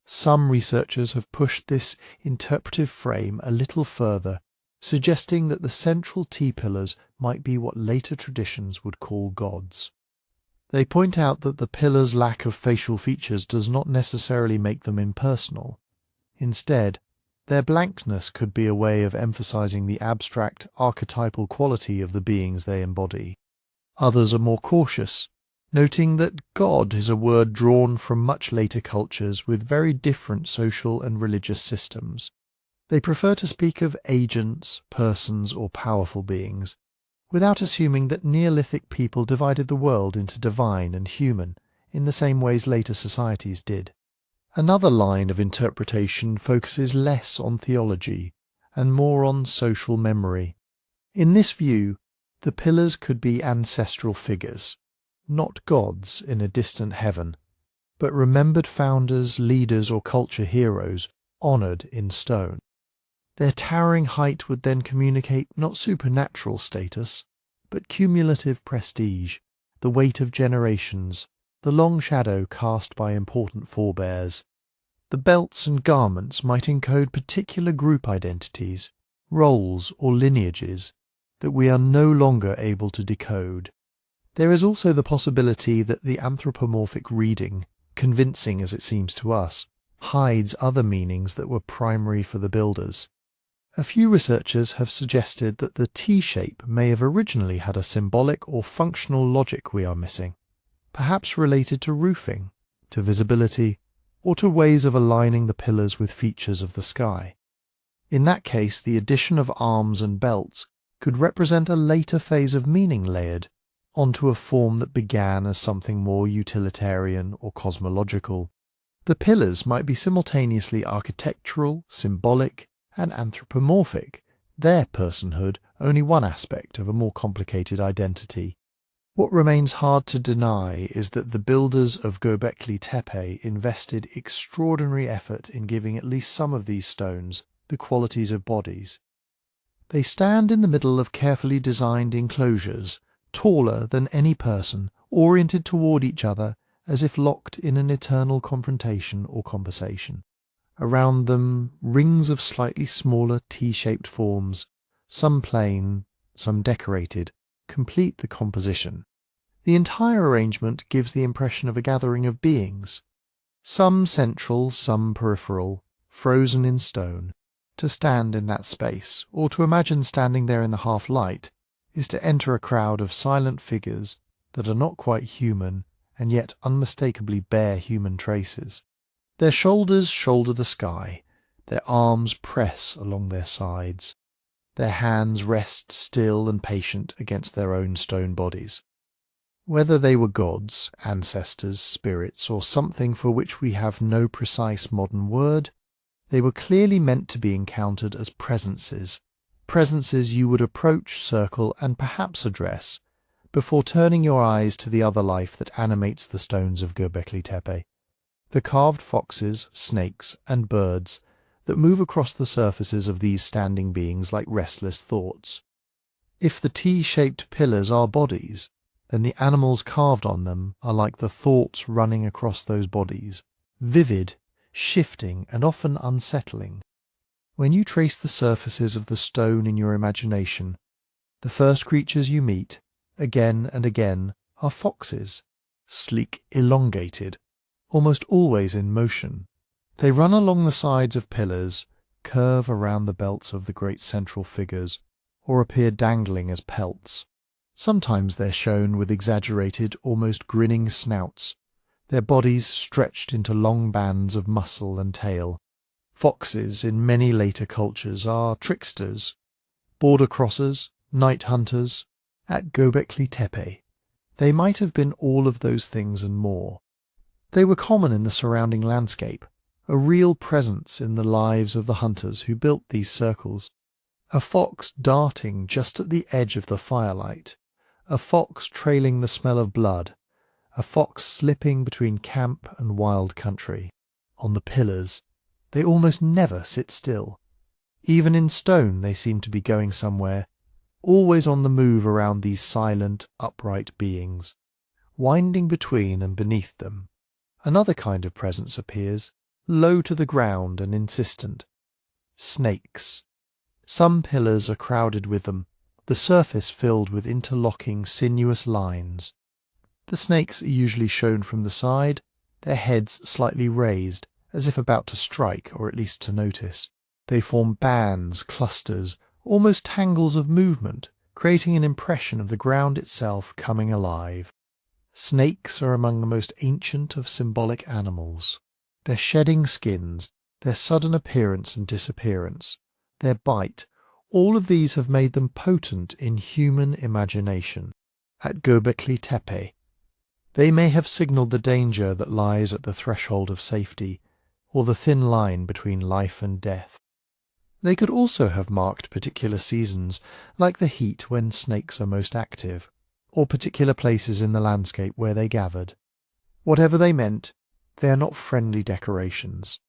Some researchers have pushed this interpretive frame a little further, suggesting that the central T-pillars might be what later traditions would call gods. They point out that the pillars' lack of facial features does not necessarily make them impersonal. Instead, their blankness could be a way of emphasizing the abstract, archetypal quality of the beings they embody. Others are more cautious, noting that God is a word drawn from much later cultures with very different social and religious systems. They prefer to speak of agents, persons, or powerful beings, without assuming that Neolithic people divided the world into divine and human in the same ways later societies did. Another line of interpretation focuses less on theology and more on social memory. In this view, the pillars could be ancestral figures, not gods in a distant heaven, but remembered founders, leaders, or culture heroes honored in stone. Their towering height would then communicate not supernatural status, but cumulative prestige, the weight of generations, the long shadow cast by important forebears. The belts and garments might encode particular group identities, roles or lineages that we are no longer able to decode. There is also the possibility that the anthropomorphic reading, convincing as it seems to us, hides other meanings that were primary for the builders. A few researchers have suggested that the T-shape may have originally had a symbolic or functional logic we are missing, perhaps related to roofing, to visibility, or to ways of aligning the pillars with features of the sky. In that case, the addition of arms and belts could represent a later phase of meaning layered onto a form that began as something more utilitarian or cosmological. The pillars might be simultaneously architectural, symbolic, and anthropomorphic, their personhood only one aspect of a more complicated identity. What remains hard to deny is that the builders of Göbekli Tepe invested extraordinary effort in giving at least some of these stones the qualities of bodies. They stand in the middle of carefully designed enclosures, taller than any person, oriented toward each other as if locked in an eternal confrontation or conversation. Around them, rings of slightly smaller T-shaped forms, some plain, some decorated, complete the composition. The entire arrangement gives the impression of a gathering of beings, some central, some peripheral, frozen in stone. To stand in that space, or to imagine standing there in the half-light, is to enter a crowd of silent figures that are not quite human and yet unmistakably bear human traces. Their shoulders shoulder the sky, their arms press along their sides, their hands rest still and patient against their own stone bodies. Whether they were gods, ancestors, spirits, or something for which we have no precise modern word, they were clearly meant to be encountered as presences, presences you would approach, circle, and perhaps address, before turning your eyes to the other life that animates the stones of Göbekli Tepe, the carved foxes, snakes, and birds that move across the surfaces of these standing beings like restless thoughts. If the T-shaped pillars are bodies, then the animals carved on them are like the thoughts running across those bodies, vivid, shifting, and often unsettling. When you trace the surfaces of the stone in your imagination, the first creatures you meet, again and again, are foxes, sleek, elongated, almost always in motion. They run along the sides of pillars, curve around the belts of the great central figures, or appear dangling as pelts. Sometimes they're shown with exaggerated, almost grinning snouts, their bodies stretched into long bands of muscle and tail. Foxes in many later cultures are tricksters, border crossers, night hunters. At Göbekli Tepe, they might have been all of those things and more. They were common in the surrounding landscape, a real presence in the lives of the hunters who built these circles. A fox darting just at the edge of the firelight, a fox trailing the smell of blood, a fox slipping between camp and wild country. On the pillars, they almost never sit still. Even in stone they seem to be going somewhere, always on the move around these silent, upright beings. Winding between and beneath them, another kind of presence appears, low to the ground and insistent. Snakes. Some pillars are crowded with them, the surface filled with interlocking, sinuous lines. The snakes are usually shown from the side, their heads slightly raised, as if about to strike, or at least to notice. They form bands, clusters, almost tangles of movement, creating an impression of the ground itself coming alive. Snakes are among the most ancient of symbolic animals. Their shedding skins, their sudden appearance and disappearance, their bite, all of these have made them potent in human imagination. At Göbekli Tepe, they may have signalled the danger that lies at the threshold of safety, or the thin line between life and death. They could also have marked particular seasons, like the heat when snakes are most active, or particular places in the landscape where they gathered. Whatever they meant, they are not friendly decorations.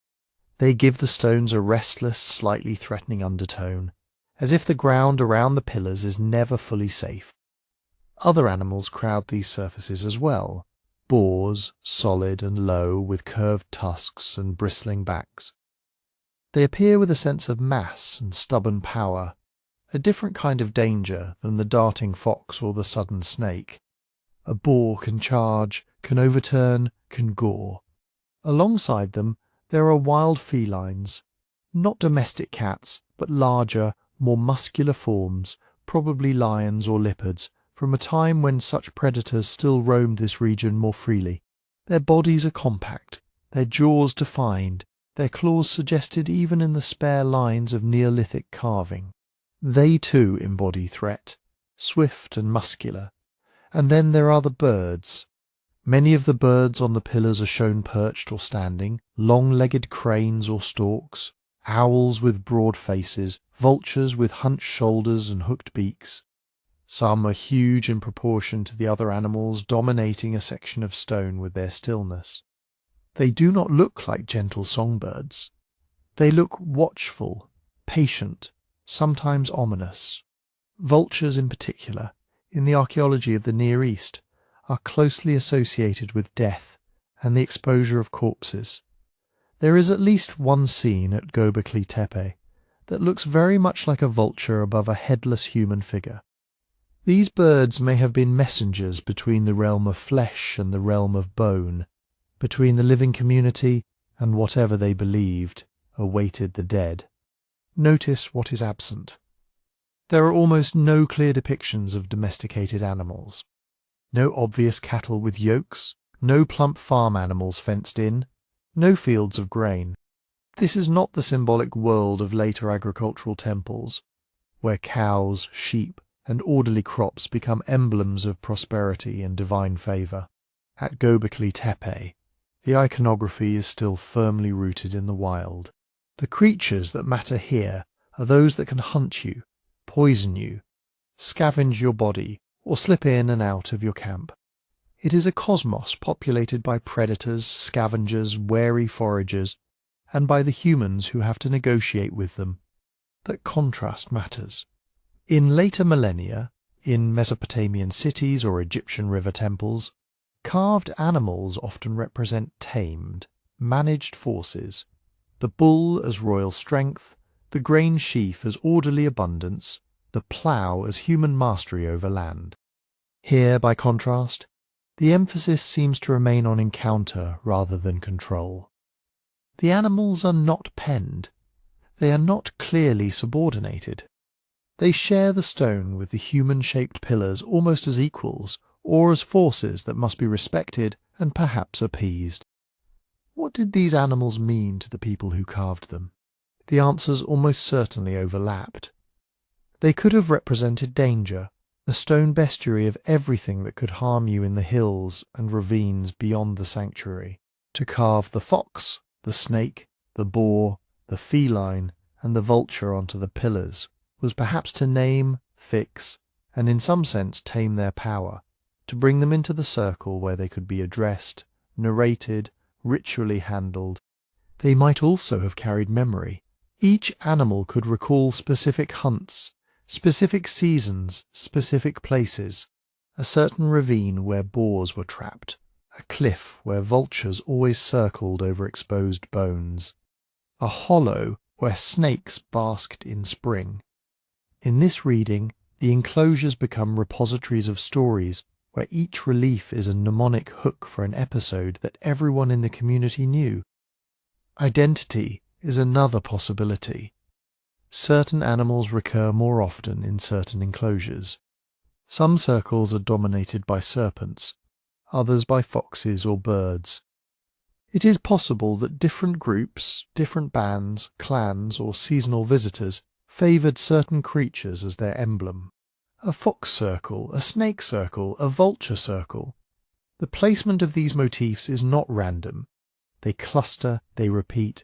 They give the stones a restless, slightly threatening undertone, as if the ground around the pillars is never fully safe. Other animals crowd these surfaces as well, boars, solid and low, with curved tusks and bristling backs. They appear with a sense of mass and stubborn power, a different kind of danger than the darting fox or the sudden snake. A boar can charge, can overturn, can gore. Alongside them there are wild felines, not domestic cats, but larger, more muscular forms, probably lions or leopards, from a time when such predators still roamed this region more freely. Their bodies are compact, their jaws defined, their claws suggested even in the spare lines of Neolithic carving. They too embody threat, swift and muscular. And then there are the birds. Many of the birds on the pillars are shown perched or standing, long-legged cranes or storks, owls with broad faces, vultures with hunched shoulders and hooked beaks. Some are huge in proportion to the other animals, dominating a section of stone with their stillness. They do not look like gentle songbirds. They look watchful, patient, sometimes ominous. Vultures in particular, in the archaeology of the Near East, are closely associated with death and the exposure of corpses. There is at least one scene at Göbekli Tepe that looks very much like a vulture above a headless human figure. These birds may have been messengers between the realm of flesh and the realm of bone, between the living community and whatever they believed awaited the dead. Notice what is absent. There are almost no clear depictions of domesticated animals. No obvious cattle with yokes, no plump farm animals fenced in, no fields of grain. This is not the symbolic world of later agricultural temples, where cows, sheep, and orderly crops become emblems of prosperity and divine favour. At Göbekli Tepe, the iconography is still firmly rooted in the wild. The creatures that matter here are those that can hunt you, poison you, scavenge your body, or slip in and out of your camp. It is a cosmos populated by predators, scavengers, wary foragers, and by the humans who have to negotiate with them. That contrast matters. In later millennia, in Mesopotamian cities or Egyptian river temples, carved animals often represent tamed, managed forces, the bull as royal strength, the grain sheaf as orderly abundance, the plough as human mastery over land. Here, by contrast, the emphasis seems to remain on encounter rather than control. The animals are not penned. They are not clearly subordinated. They share the stone with the human-shaped pillars almost as equals, or as forces that must be respected and perhaps appeased. What did these animals mean to the people who carved them? The answers almost certainly overlapped. They could have represented danger, a stone bestiary of everything that could harm you in the hills and ravines beyond the sanctuary. To carve the fox, the snake, the boar, the feline, and the vulture onto the pillars was perhaps to name, fix, and in some sense tame their power, to bring them into the circle where they could be addressed, narrated, ritually handled. They might also have carried memory. Each animal could recall specific hunts, specific seasons, specific places, a certain ravine where boars were trapped, a cliff where vultures always circled over exposed bones, a hollow where snakes basked in spring. In this reading, the enclosures become repositories of stories where each relief is a mnemonic hook for an episode that everyone in the community knew. Identity is another possibility. Certain animals recur more often in certain enclosures. Some circles are dominated by serpents, others by foxes or birds. It is possible that different groups, different bands, clans, or seasonal visitors favoured certain creatures as their emblem. A fox circle, a snake circle, a vulture circle. The placement of these motifs is not random. They cluster, they repeat.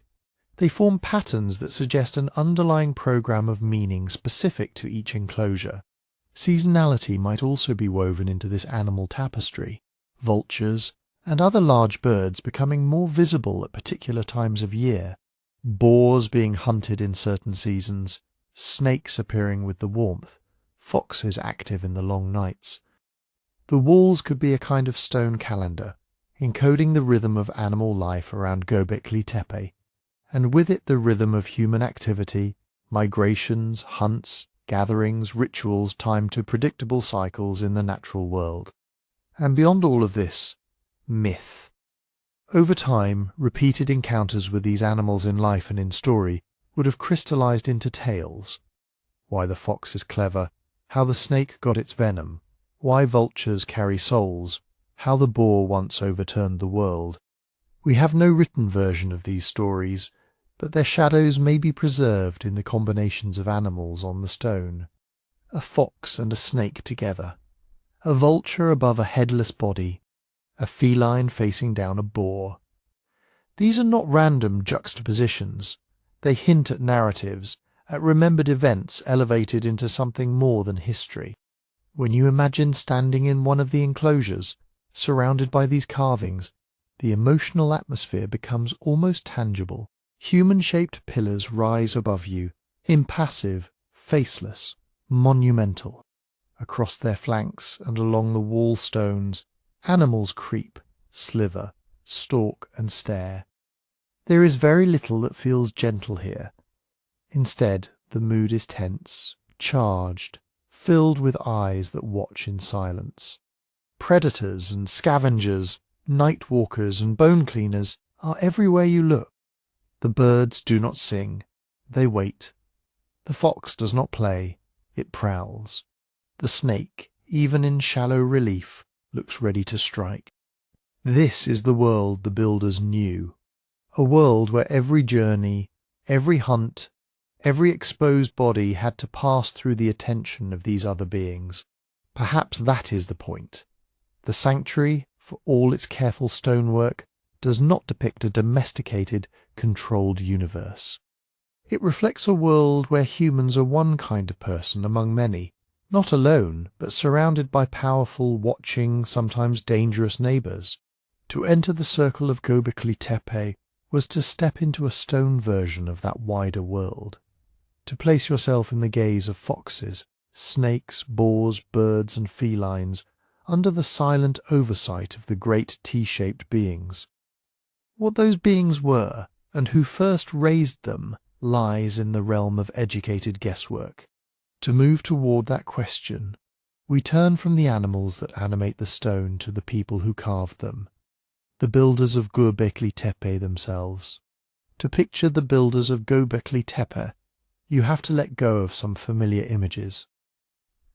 They form patterns that suggest an underlying program of meaning specific to each enclosure. Seasonality might also be woven into this animal tapestry. Vultures and other large birds becoming more visible at particular times of year. Boars being hunted in certain seasons, snakes appearing with the warmth, foxes active in the long nights. The walls could be a kind of stone calendar, encoding the rhythm of animal life around Göbekli Tepe, and with it the rhythm of human activity, migrations, hunts, gatherings, rituals timed to predictable cycles in the natural world. And beyond all of this, myth. Over time, repeated encounters with these animals in life and in story would have crystallized into tales. Why the fox is clever, how the snake got its venom, why vultures carry souls, how the boar once overturned the world. We have no written version of these stories, but their shadows may be preserved in the combinations of animals on the stone. A fox and a snake together, a vulture above a headless body, a feline facing down a boar. These are not random juxtapositions. They hint at narratives, at remembered events elevated into something more than history. When you imagine standing in one of the enclosures, surrounded by these carvings, the emotional atmosphere becomes almost tangible. Human-shaped pillars rise above you, impassive, faceless, monumental. Across their flanks and along the wall stones, animals creep, slither, stalk and stare. There is very little that feels gentle here. Instead, the mood is tense, charged, filled with eyes that watch in silence. Predators and scavengers, night walkers and bone cleaners are everywhere you look. The birds do not sing, they wait. The fox does not play, it prowls. The snake, even in shallow relief, looks ready to strike. This is the world the builders knew, a world where every journey, every hunt, every exposed body had to pass through the attention of these other beings. Perhaps that is the point. The sanctuary, for all its careful stonework, does not depict a domesticated, controlled universe. It reflects a world where humans are one kind of person among many, not alone, but surrounded by powerful, watching, sometimes dangerous neighbours. To enter the circle of Göbekli Tepe was to step into a stone version of that wider world, to place yourself in the gaze of foxes, snakes, boars, birds and felines, under the silent oversight of the great T-shaped beings. What those beings were, and who first raised them, lies in the realm of educated guesswork. To move toward that question, We turn from the animals that animate the stone to the people who carved them, the builders of Göbekli Tepe themselves. To picture the builders of Göbekli Tepe, you have to let go of some familiar images.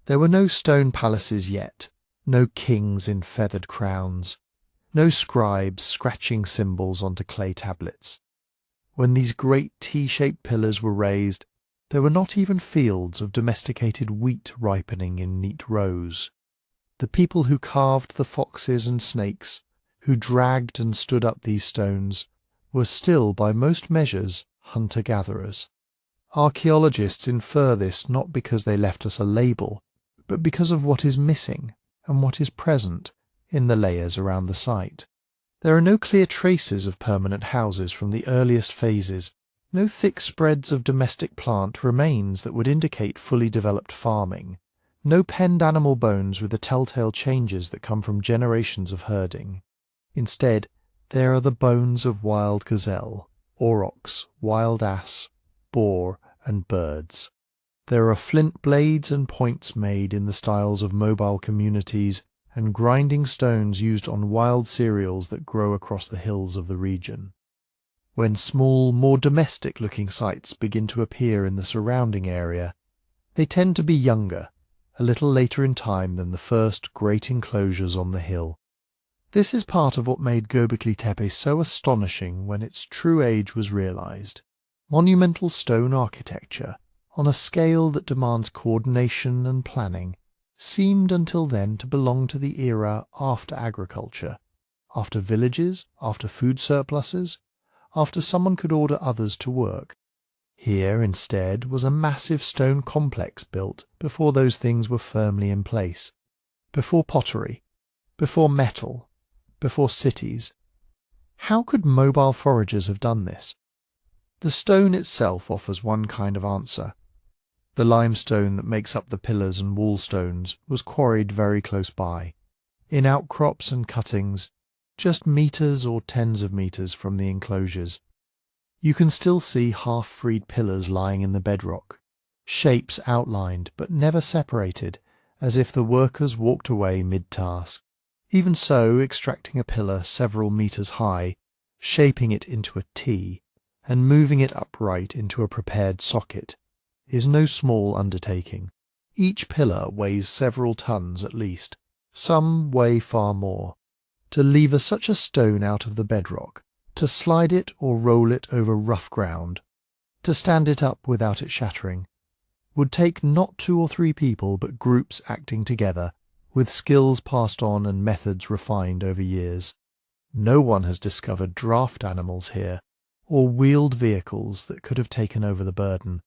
There were no stone palaces yet, no kings in feathered crowns, no scribes scratching symbols onto clay tablets. When these great T-shaped pillars were raised, there were not even fields of domesticated wheat ripening in neat rows. The people who carved the foxes and snakes, who dragged and stood up these stones, were still, by most measures, hunter-gatherers. Archaeologists infer this not because they left us a label, but because of what is missing and what is present in the layers around the site. There are no clear traces of permanent houses from the earliest phases. No thick spreads of domestic plant remains that would indicate fully developed farming. No penned animal bones with the telltale changes that come from generations of herding. Instead, there are the bones of wild gazelle, aurochs, wild ass, boar, and birds. There are flint blades and points made in the styles of mobile communities, and grinding stones used on wild cereals that grow across the hills of the region. When small, more domestic-looking sites begin to appear in the surrounding area, they tend to be younger, a little later in time than the first great enclosures on the hill. This is part of what made Göbekli Tepe so astonishing when its true age was realized. Monumental stone architecture, on a scale that demands coordination and planning, seemed until then to belong to the era after agriculture, after villages, after food surpluses, after someone could order others to work. Here, instead, was a massive stone complex built before those things were firmly in place, before pottery, before metal, before cities. How could mobile foragers have done this? The stone itself offers one kind of answer. The limestone that makes up the pillars and wall stones was quarried very close by, in outcrops and cuttings, just meters or tens of meters from the enclosures. You can still see half-freed pillars lying in the bedrock, shapes outlined but never separated, as if the workers walked away mid-task. Even so, extracting a pillar several meters high, shaping it into a T, and moving it upright into a prepared socket, is no small undertaking. Each pillar weighs several tons at least. Some weigh far more. To lever such a stone out of the bedrock, to slide it or roll it over rough ground, to stand it up without it shattering, would take not 2 or 3 people but groups acting together, with skills passed on and methods refined over years. No one has discovered draft animals here, or wheeled vehicles that could have taken over the burden.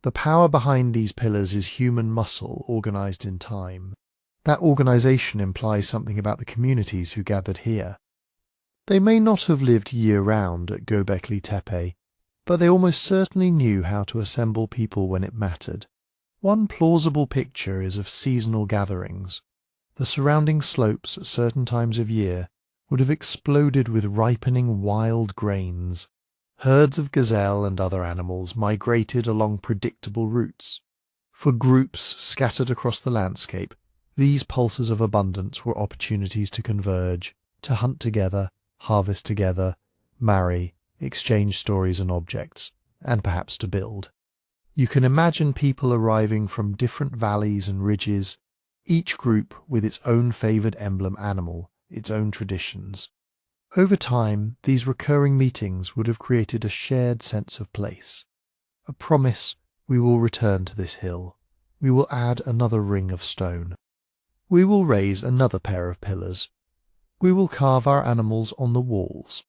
The power behind these pillars is human muscle organized in time. That organization implies something about the communities who gathered here. They may not have lived year-round at Göbekli Tepe, but they almost certainly knew how to assemble people when it mattered. One plausible picture is of seasonal gatherings. The surrounding slopes at certain times of year would have exploded with ripening wild grains. Herds of gazelle and other animals migrated along predictable routes. For groups scattered across the landscape, these pulses of abundance were opportunities to converge, to hunt together, harvest together, marry, exchange stories and objects, and perhaps to build. You can imagine people arriving from different valleys and ridges, each group with its own favoured emblem animal, its own traditions. Over time, these recurring meetings would have created a shared sense of place. A promise: we will return to this hill. We will add another ring of stone. We will raise another pair of pillars. We will carve our animals on the walls.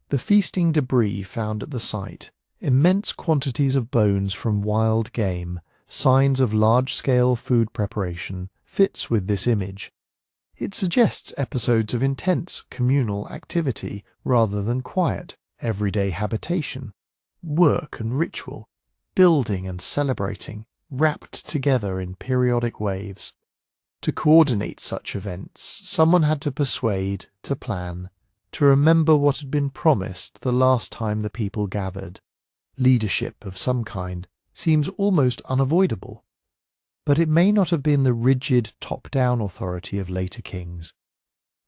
The feasting debris found at the site, immense quantities of bones from wild game, signs of large-scale food preparation, fits with this image. It suggests episodes of intense communal activity rather than quiet, everyday habitation, work and ritual, building and celebrating, wrapped together in periodic waves. To coordinate such events, someone had to persuade, to plan, to remember what had been promised the last time the people gathered. Leadership of some kind seems almost unavoidable. but it may not have been the rigid top-down authority of later kings.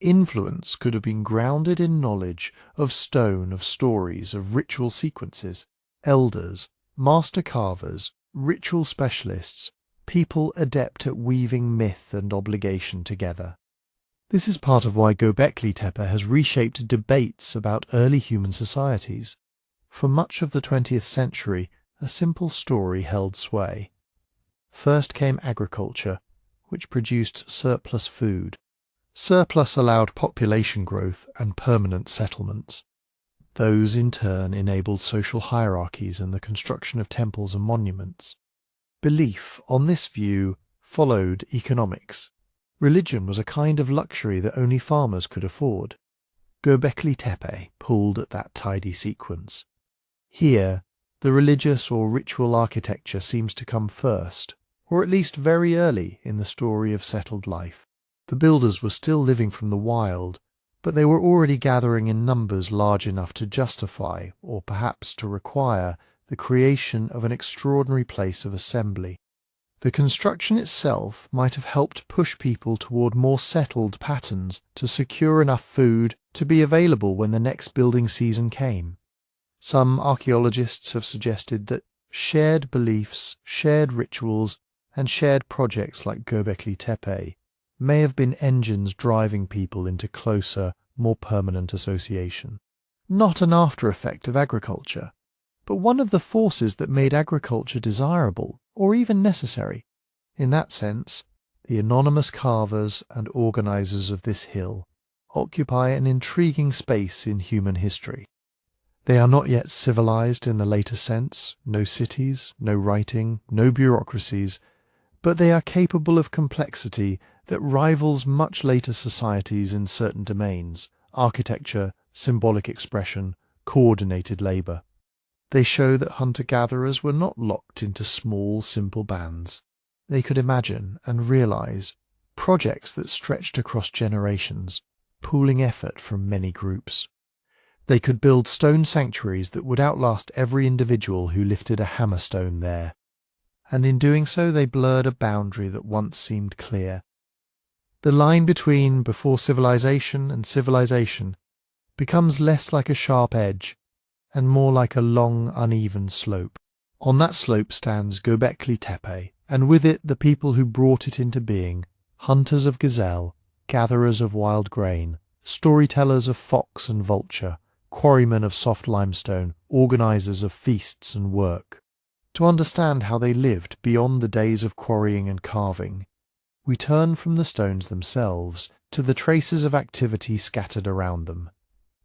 Influence could have been grounded in knowledge of stone, of stories, of ritual sequences, elders, master carvers, ritual specialists, people adept at weaving myth and obligation together. This is part of why Göbekli Tepe has reshaped debates about early human societies. For much of the 20th century, a simple story held sway. First came agriculture, which produced surplus food. Surplus allowed population growth and permanent settlements. Those, in turn, enabled social hierarchies and the construction of temples and monuments. Belief, on this view, followed economics. Religion was a kind of luxury that only farmers could afford. Göbekli Tepe pulled at that tidy sequence. Here, the religious or ritual architecture seems to come first, or at least very early in the story of settled life. The builders were still living from the wild, but they were already gathering in numbers large enough to justify, or perhaps to require, the creation of an extraordinary place of assembly. The construction itself might have helped push people toward more settled patterns to secure enough food to be available when the next building season came. Some archaeologists have suggested that shared beliefs, shared rituals, and shared projects like Göbekli Tepe may have been engines driving people into closer, more permanent association. Not an after-effect of agriculture, but one of the forces that made agriculture desirable, or even necessary. In that sense, the anonymous carvers and organizers of this hill occupy an intriguing space in human history. They are not yet civilized in the later sense, no cities, no writing, no bureaucracies, but they are capable of complexity that rivals much later societies in certain domains: architecture, symbolic expression, coordinated labor. They show that hunter-gatherers were not locked into small, simple bands. They could imagine and realize projects that stretched across generations, pooling effort from many groups. They could build stone sanctuaries that would outlast every individual who lifted a hammerstone there. And in doing so they blurred a boundary that once seemed clear. The line between before civilization and civilization becomes less like a sharp edge and more like a long, uneven slope. On that slope stands Göbekli Tepe, and with it the people who brought it into being: hunters of gazelle, gatherers of wild grain, storytellers of fox and vulture, quarrymen of soft limestone, organizers of feasts and work. To understand how they lived beyond the days of quarrying and carving, we turn from the stones themselves to the traces of activity scattered around them,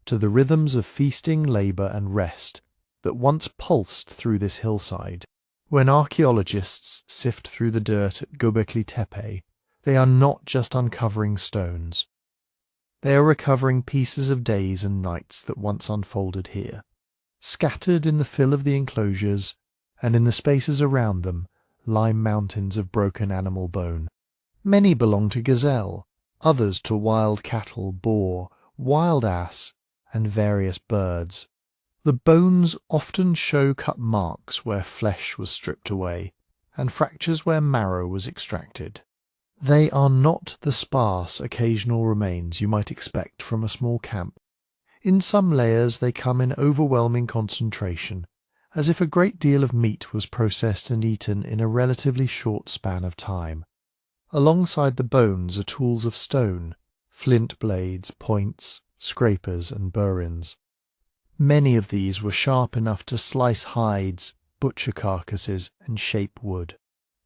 to the rhythms of feasting, labour and rest that once pulsed through this hillside. When archaeologists sift through the dirt at Göbekli Tepe, they are not just uncovering stones. They are recovering pieces of days and nights that once unfolded here. Scattered in the fill of the enclosures, and in the spaces around them, lie mountains of broken animal bone. Many belong to gazelle, others to wild cattle, boar, wild ass, and various birds. The bones often show cut marks where flesh was stripped away, and fractures where marrow was extracted. They are not the sparse, occasional remains you might expect from a small camp. In some layers they come in overwhelming concentration, as if a great deal of meat was processed and eaten in a relatively short span of time. Alongside the bones are tools of stone, flint blades, points, scrapers and burins. Many of these were sharp enough to slice hides, butcher carcasses and shape wood.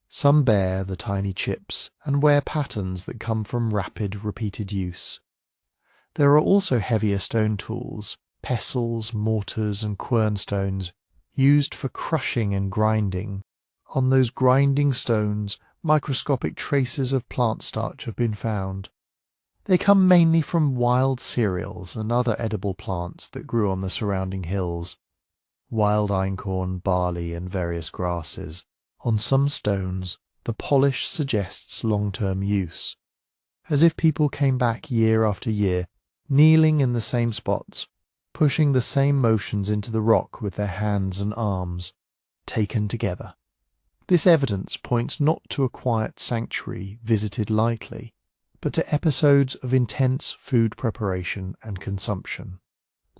Some bear the tiny chips and wear patterns that come from rapid, repeated use. There are also heavier stone tools, pestles, mortars and quernstones, used for crushing and grinding. On those grinding stones, microscopic traces of plant starch have been found. They come mainly from wild cereals and other edible plants that grew on the surrounding hills, wild einkorn, barley and various grasses. On some stones, the polish suggests long-term use, as if people came back year after year, kneeling in the same spots, pushing the same motions into the rock with their hands and arms, taken together. This evidence points not to a quiet sanctuary visited lightly, but to episodes of intense food preparation and consumption.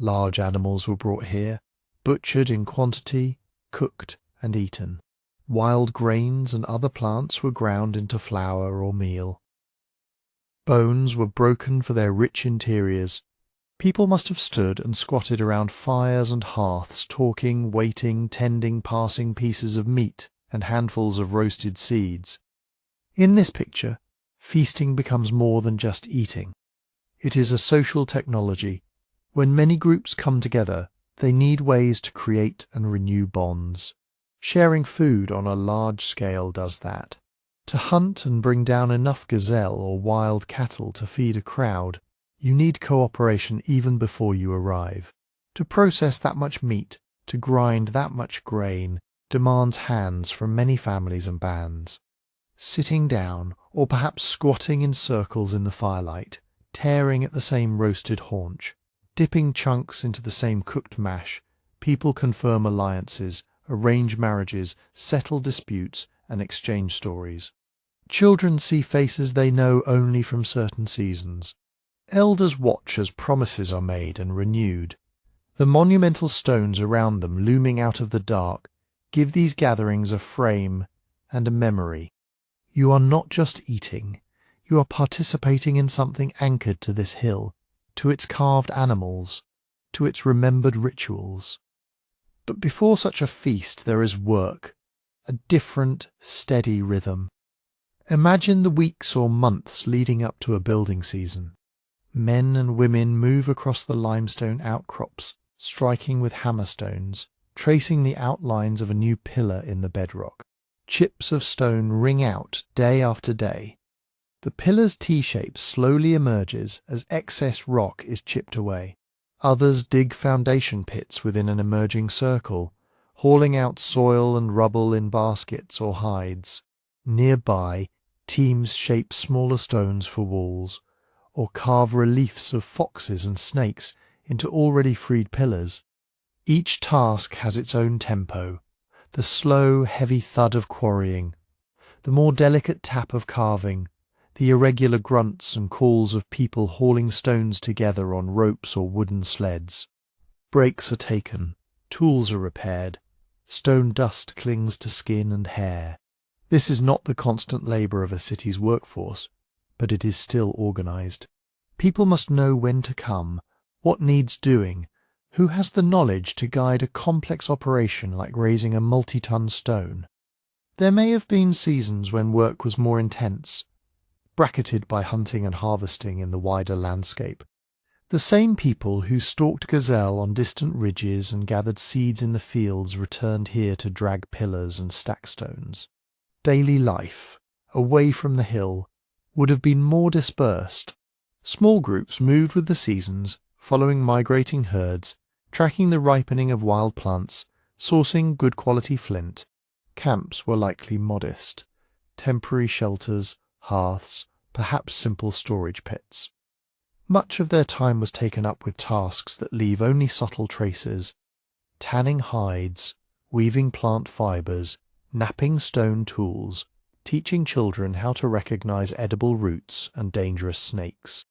Large animals were brought here, butchered in quantity, cooked and eaten. Wild grains and other plants were ground into flour or meal. Bones were broken for their rich interiors. People must have stood and squatted around fires and hearths, talking, waiting, tending, passing pieces of meat and handfuls of roasted seeds. In this picture, feasting becomes more than just eating. It is a social technology. When many groups come together, they need ways to create and renew bonds. Sharing food on a large scale does that. To hunt and bring down enough gazelle or wild cattle to feed a crowd, you need cooperation even before you arrive. To process that much meat, to grind that much grain, demands hands from many families and bands. Sitting down, or perhaps squatting in circles in the firelight, tearing at the same roasted haunch, dipping chunks into the same cooked mash, people confirm alliances, arrange marriages, settle disputes, and exchange stories. Children see faces they know only from certain seasons. Elders watch as promises are made and renewed. The monumental stones around them, looming out of the dark, give these gatherings a frame and a memory. You are not just eating, you are participating in something anchored to this hill, to its carved animals, to its remembered rituals. But before such a feast there is work, a different, steady rhythm. Imagine the weeks or months leading up to a building season. Men and women move across the limestone outcrops, striking with hammerstones, tracing the outlines of a new pillar in the bedrock. Chips of stone ring out day after day. The pillar's T-shape slowly emerges as excess rock is chipped away. Others dig foundation pits within an emerging circle, hauling out soil and rubble in baskets or hides. Nearby, teams shape smaller stones for walls, or carve reliefs of foxes and snakes into already freed pillars. Each task has its own tempo, the slow, heavy thud of quarrying, the more delicate tap of carving, the irregular grunts and calls of people hauling stones together on ropes or wooden sleds. Breaks are taken, tools are repaired, stone dust clings to skin and hair. This is not the constant labour of a city's workforce, but it is still organised. People must know when to come, what needs doing, who has the knowledge to guide a complex operation like raising a multi-ton stone. There may have been seasons when work was more intense, bracketed by hunting and harvesting in the wider landscape. The same people who stalked gazelle on distant ridges and gathered seeds in the fields returned here to drag pillars and stack stones. Daily life, away from the hill, would have been more dispersed. Small groups moved with the seasons, following migrating herds, tracking the ripening of wild plants, sourcing good quality flint. Camps were likely modest, temporary shelters, hearths, perhaps simple storage pits. Much of their time was taken up with tasks that leave only subtle traces: tanning hides, weaving plant fibres, knapping stone tools, teaching children how to recognize edible roots and dangerous snakes.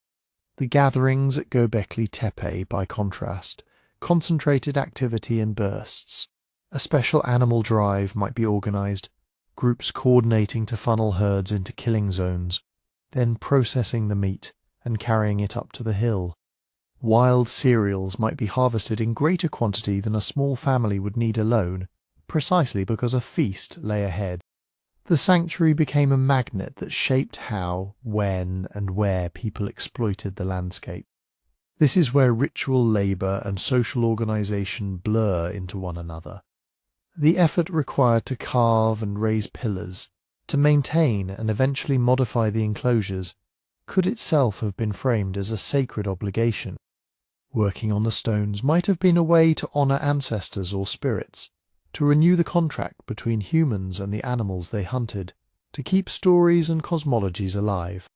The gatherings at Göbekli Tepe, by contrast, concentrated activity in bursts. A special animal drive might be organized, groups coordinating to funnel herds into killing zones, then processing the meat and carrying it up to the hill. Wild cereals might be harvested in greater quantity than a small family would need alone, precisely because a feast lay ahead. The sanctuary became a magnet that shaped how, when, and where people exploited the landscape. This is where ritual labour and social organisation blur into one another. The effort required to carve and raise pillars, to maintain and eventually modify the enclosures, could itself have been framed as a sacred obligation. Working on the stones might have been a way to honour ancestors or spirits, to renew the contract between humans and the animals they hunted, to keep stories and cosmologies alive.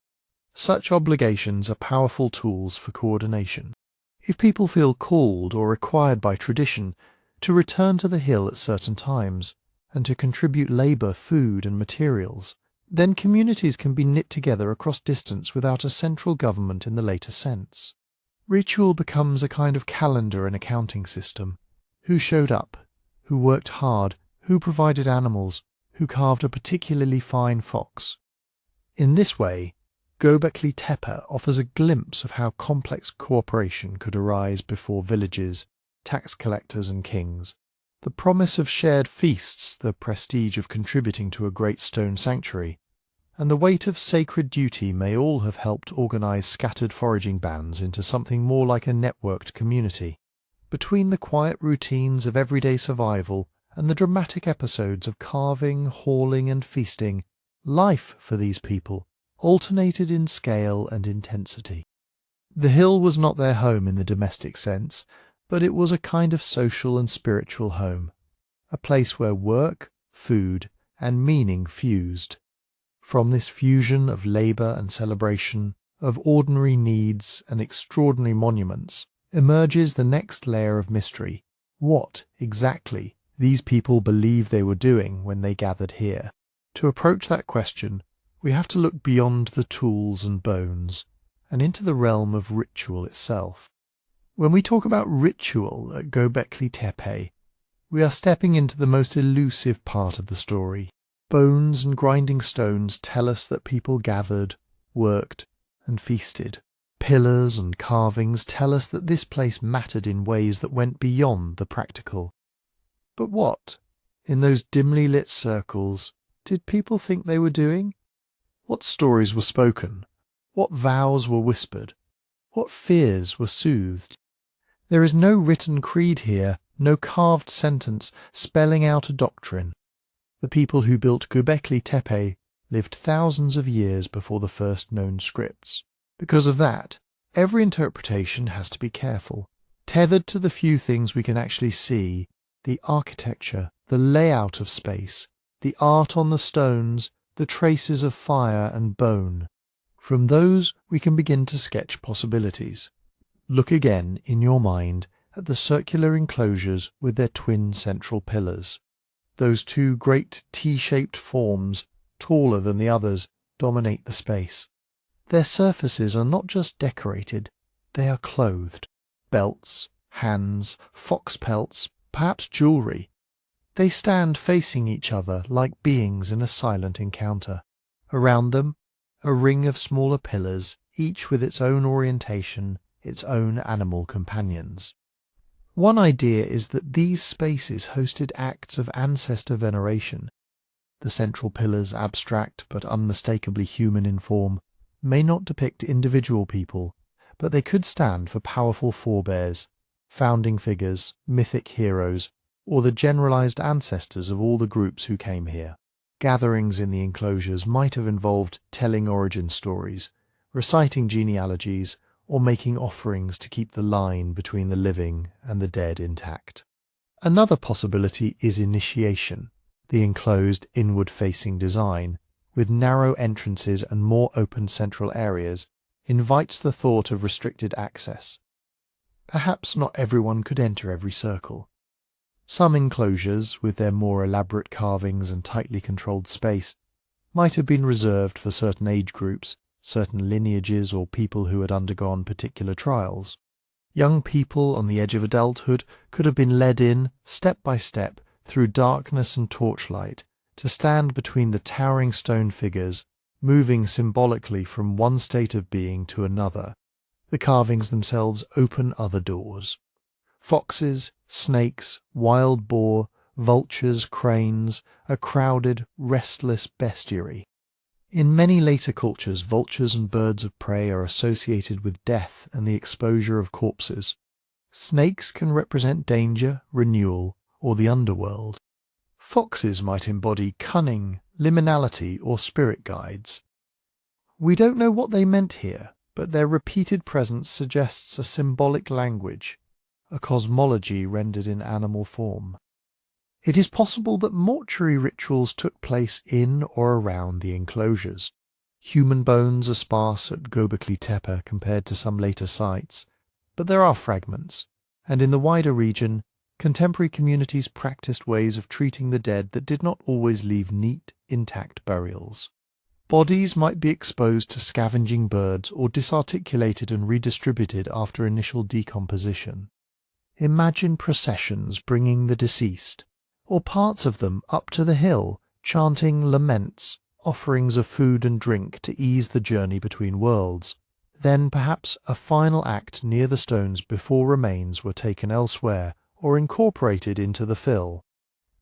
Such obligations are powerful tools for coordination. If people feel called or required by tradition to return to the hill at certain times, and to contribute labour, food and materials, then communities can be knit together across distance without a central government in the later sense. Ritual becomes a kind of calendar and accounting system. Who showed up? Who worked hard? Who provided animals? Who carved a particularly fine fox? In this way, Göbekli Tepe offers a glimpse of how complex cooperation could arise before villages, tax collectors and kings. The promise of shared feasts, the prestige of contributing to a great stone sanctuary, and the weight of sacred duty may all have helped organise scattered foraging bands into something more like a networked community. Between the quiet routines of everyday survival and the dramatic episodes of carving, hauling and feasting, life for these people alternated in scale and intensity. The hill was not their home in the domestic sense, but it was a kind of social and spiritual home, a place where work, food and meaning fused. From this fusion of labour and celebration, of ordinary needs and extraordinary monuments, emerges the next layer of mystery. What, exactly, these people believed they were doing when they gathered here? To approach that question, we have to look beyond the tools and bones, and into the realm of ritual itself. When we talk about ritual at Göbekli Tepe, we are stepping into the most elusive part of the story. Bones and grinding stones tell us that people gathered, worked, and feasted. Pillars and carvings tell us that this place mattered in ways that went beyond the practical. But what, in those dimly lit circles, did people think they were doing? What stories were spoken? What vows were whispered? What fears were soothed? There is no written creed here, no carved sentence spelling out a doctrine. The people who built Göbekli Tepe lived thousands of years before the first known scripts. Because of that, every interpretation has to be careful, tethered to the few things we can actually see: the architecture, the layout of space, the art on the stones, the traces of fire and bone. From those we can begin to sketch possibilities. Look again in your mind at the circular enclosures with their twin central pillars. Those two great T-shaped forms, taller than the others, dominate the space. Their surfaces are not just decorated, they are clothed. Belts, hands, fox pelts, perhaps jewellery. They stand facing each other like beings in a silent encounter. Around them, a ring of smaller pillars, each with its own orientation, its own animal companions. One idea is that these spaces hosted acts of ancestor veneration. The central pillars, abstract but unmistakably human in form, may not depict individual people, but they could stand for powerful forebears, founding figures, mythic heroes, or the generalized ancestors of all the groups who came here. Gatherings in the enclosures might have involved telling origin stories, reciting genealogies, or making offerings to keep the line between the living and the dead intact. Another possibility is initiation, the enclosed inward-facing design, with narrow entrances and more open central areas, invites the thought of restricted access. Perhaps not everyone could enter every circle. Some enclosures, with their more elaborate carvings and tightly controlled space, might have been reserved for certain age groups, certain lineages or people who had undergone particular trials. Young people on the edge of adulthood could have been led in, step by step, through darkness and torchlight, to stand between the towering stone figures, moving symbolically from one state of being to another. The carvings themselves open other doors. Foxes, snakes, wild boar, vultures, cranes, a crowded, restless bestiary. In many later cultures, vultures and birds of prey are associated with death and the exposure of corpses. Snakes can represent danger, renewal, or the underworld. Foxes might embody cunning, liminality, or spirit guides. We don't know what they meant here, but their repeated presence suggests a symbolic language, a cosmology rendered in animal form. It is possible that mortuary rituals took place in or around the enclosures. Human bones are sparse at Göbekli Tepe compared to some later sites, but there are fragments, and in the wider region, contemporary communities practiced ways of treating the dead that did not always leave neat, intact burials. Bodies might be exposed to scavenging birds or disarticulated and redistributed after initial decomposition. Imagine processions bringing the deceased, or parts of them, up to the hill, chanting laments, offerings of food and drink to ease the journey between worlds. Then perhaps a final act near the stones before remains were taken elsewhere or incorporated into the fill.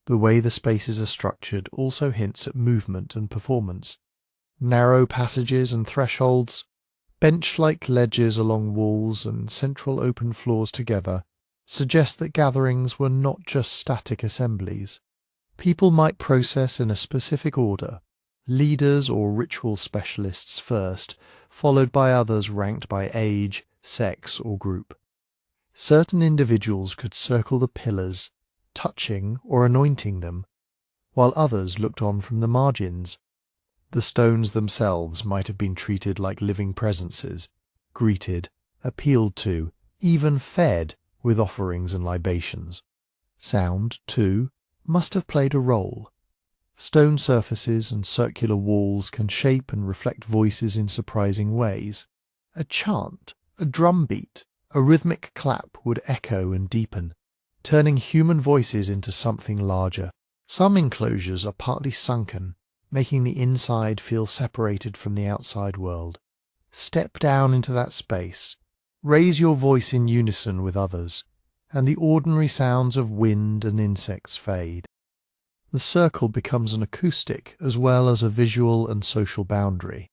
The way the spaces are structured also hints at movement and performance. Narrow passages and thresholds, bench-like ledges along walls and central open floors together suggest that gatherings were not just static assemblies. People might process in a specific order, leaders or ritual specialists first, followed by others ranked by age, sex, or group. Certain individuals could circle the pillars, touching or anointing them, while others looked on from the margins. The stones themselves might have been treated like living presences, greeted, appealed to, even fed with offerings and libations. Sound, too, must have played a role. Stone surfaces and circular walls can shape and reflect voices in surprising ways. A chant, a drum beat, a rhythmic clap would echo and deepen, turning human voices into something larger. Some enclosures are partly sunken, making the inside feel separated from the outside world. Step down into that space, raise your voice in unison with others, and the ordinary sounds of wind and insects fade. The circle becomes an acoustic as well as a visual and social boundary.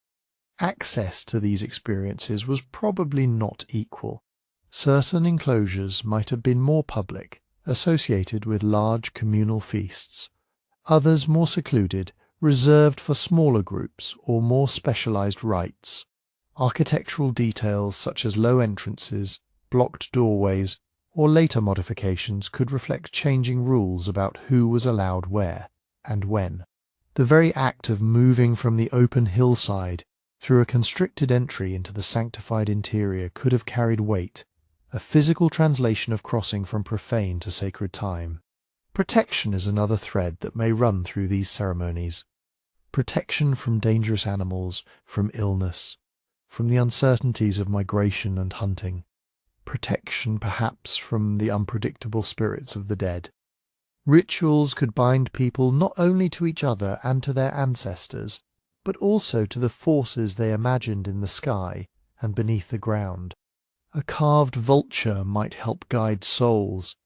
Access to these experiences was probably not equal. Certain enclosures might have been more public, associated with large communal feasts. Others more secluded, reserved for smaller groups or more specialized rites. Architectural details such as low entrances, blocked doorways, or later modifications could reflect changing rules about who was allowed where and when. The very act of moving from the open hillside through a constricted entry into the sanctified interior could have carried weight, a physical translation of crossing from profane to sacred time. Protection is another thread that may run through these ceremonies. Protection from dangerous animals, from illness, from the uncertainties of migration and hunting. Protection, perhaps, from the unpredictable spirits of the dead. Rituals could bind people not only to each other and to their ancestors, but also to the forces they imagined in the sky and beneath the ground. A carved vulture might help guide souls.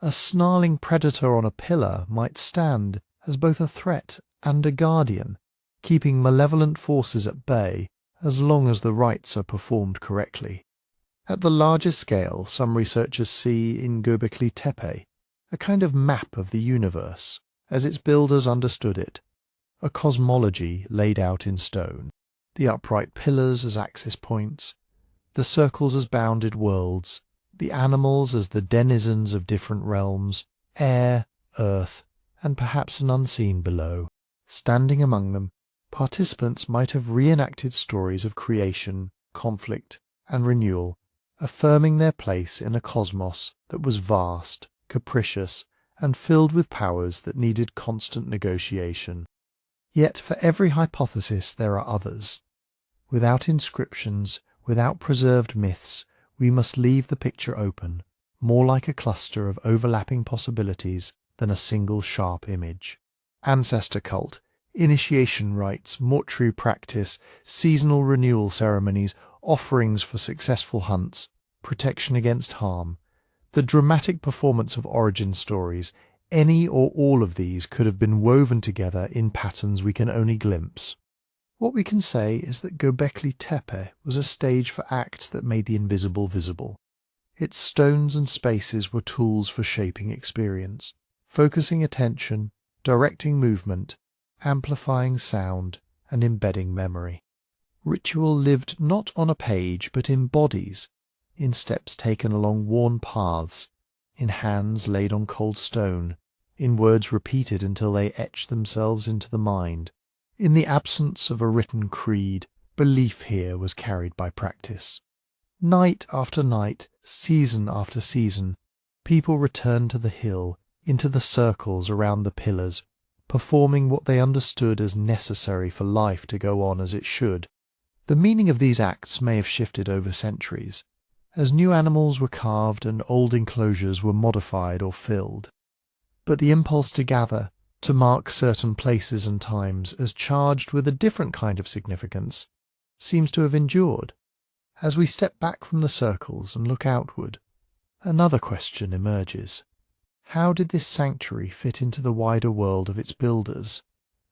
A snarling predator on a pillar might stand as both a threat and a guardian, keeping malevolent forces at bay as long as the rites are performed correctly. At the larger scale, some researchers see in Göbekli Tepe a kind of map of the universe as its builders understood it, a cosmology laid out in stone, the upright pillars as access points, the circles as bounded worlds, the animals as the denizens of different realms, air, earth, and perhaps an unseen below. Standing among them, participants might have reenacted stories of creation, conflict, and renewal, affirming their place in a cosmos that was vast, capricious, and filled with powers that needed constant negotiation. Yet for every hypothesis there are others. Without inscriptions, without preserved myths, we must leave the picture open, more like a cluster of overlapping possibilities than a single sharp image. Ancestor cult, initiation rites, mortuary practice, seasonal renewal ceremonies, offerings for successful hunts, protection against harm, the dramatic performance of origin stories, any or all of these could have been woven together in patterns we can only glimpse. What we can say is that Göbekli Tepe was a stage for acts that made the invisible visible. Its stones and spaces were tools for shaping experience, focusing attention, directing movement, amplifying sound, and embedding memory. Ritual lived not on a page but in bodies, in steps taken along worn paths, in hands laid on cold stone, in words repeated until they etched themselves into the mind. In the absence of a written creed, belief here was carried by practice. Night after night, season after season, people returned to the hill, into the circles around the pillars, performing what they understood as necessary for life to go on as it should. The meaning of these acts may have shifted over centuries, as new animals were carved and old enclosures were modified or filled. But the impulse to gather, to mark certain places and times as charged with a different kind of significance, seems to have endured. As we step back from the circles and look outward, another question emerges. How did this sanctuary fit into the wider world of its builders,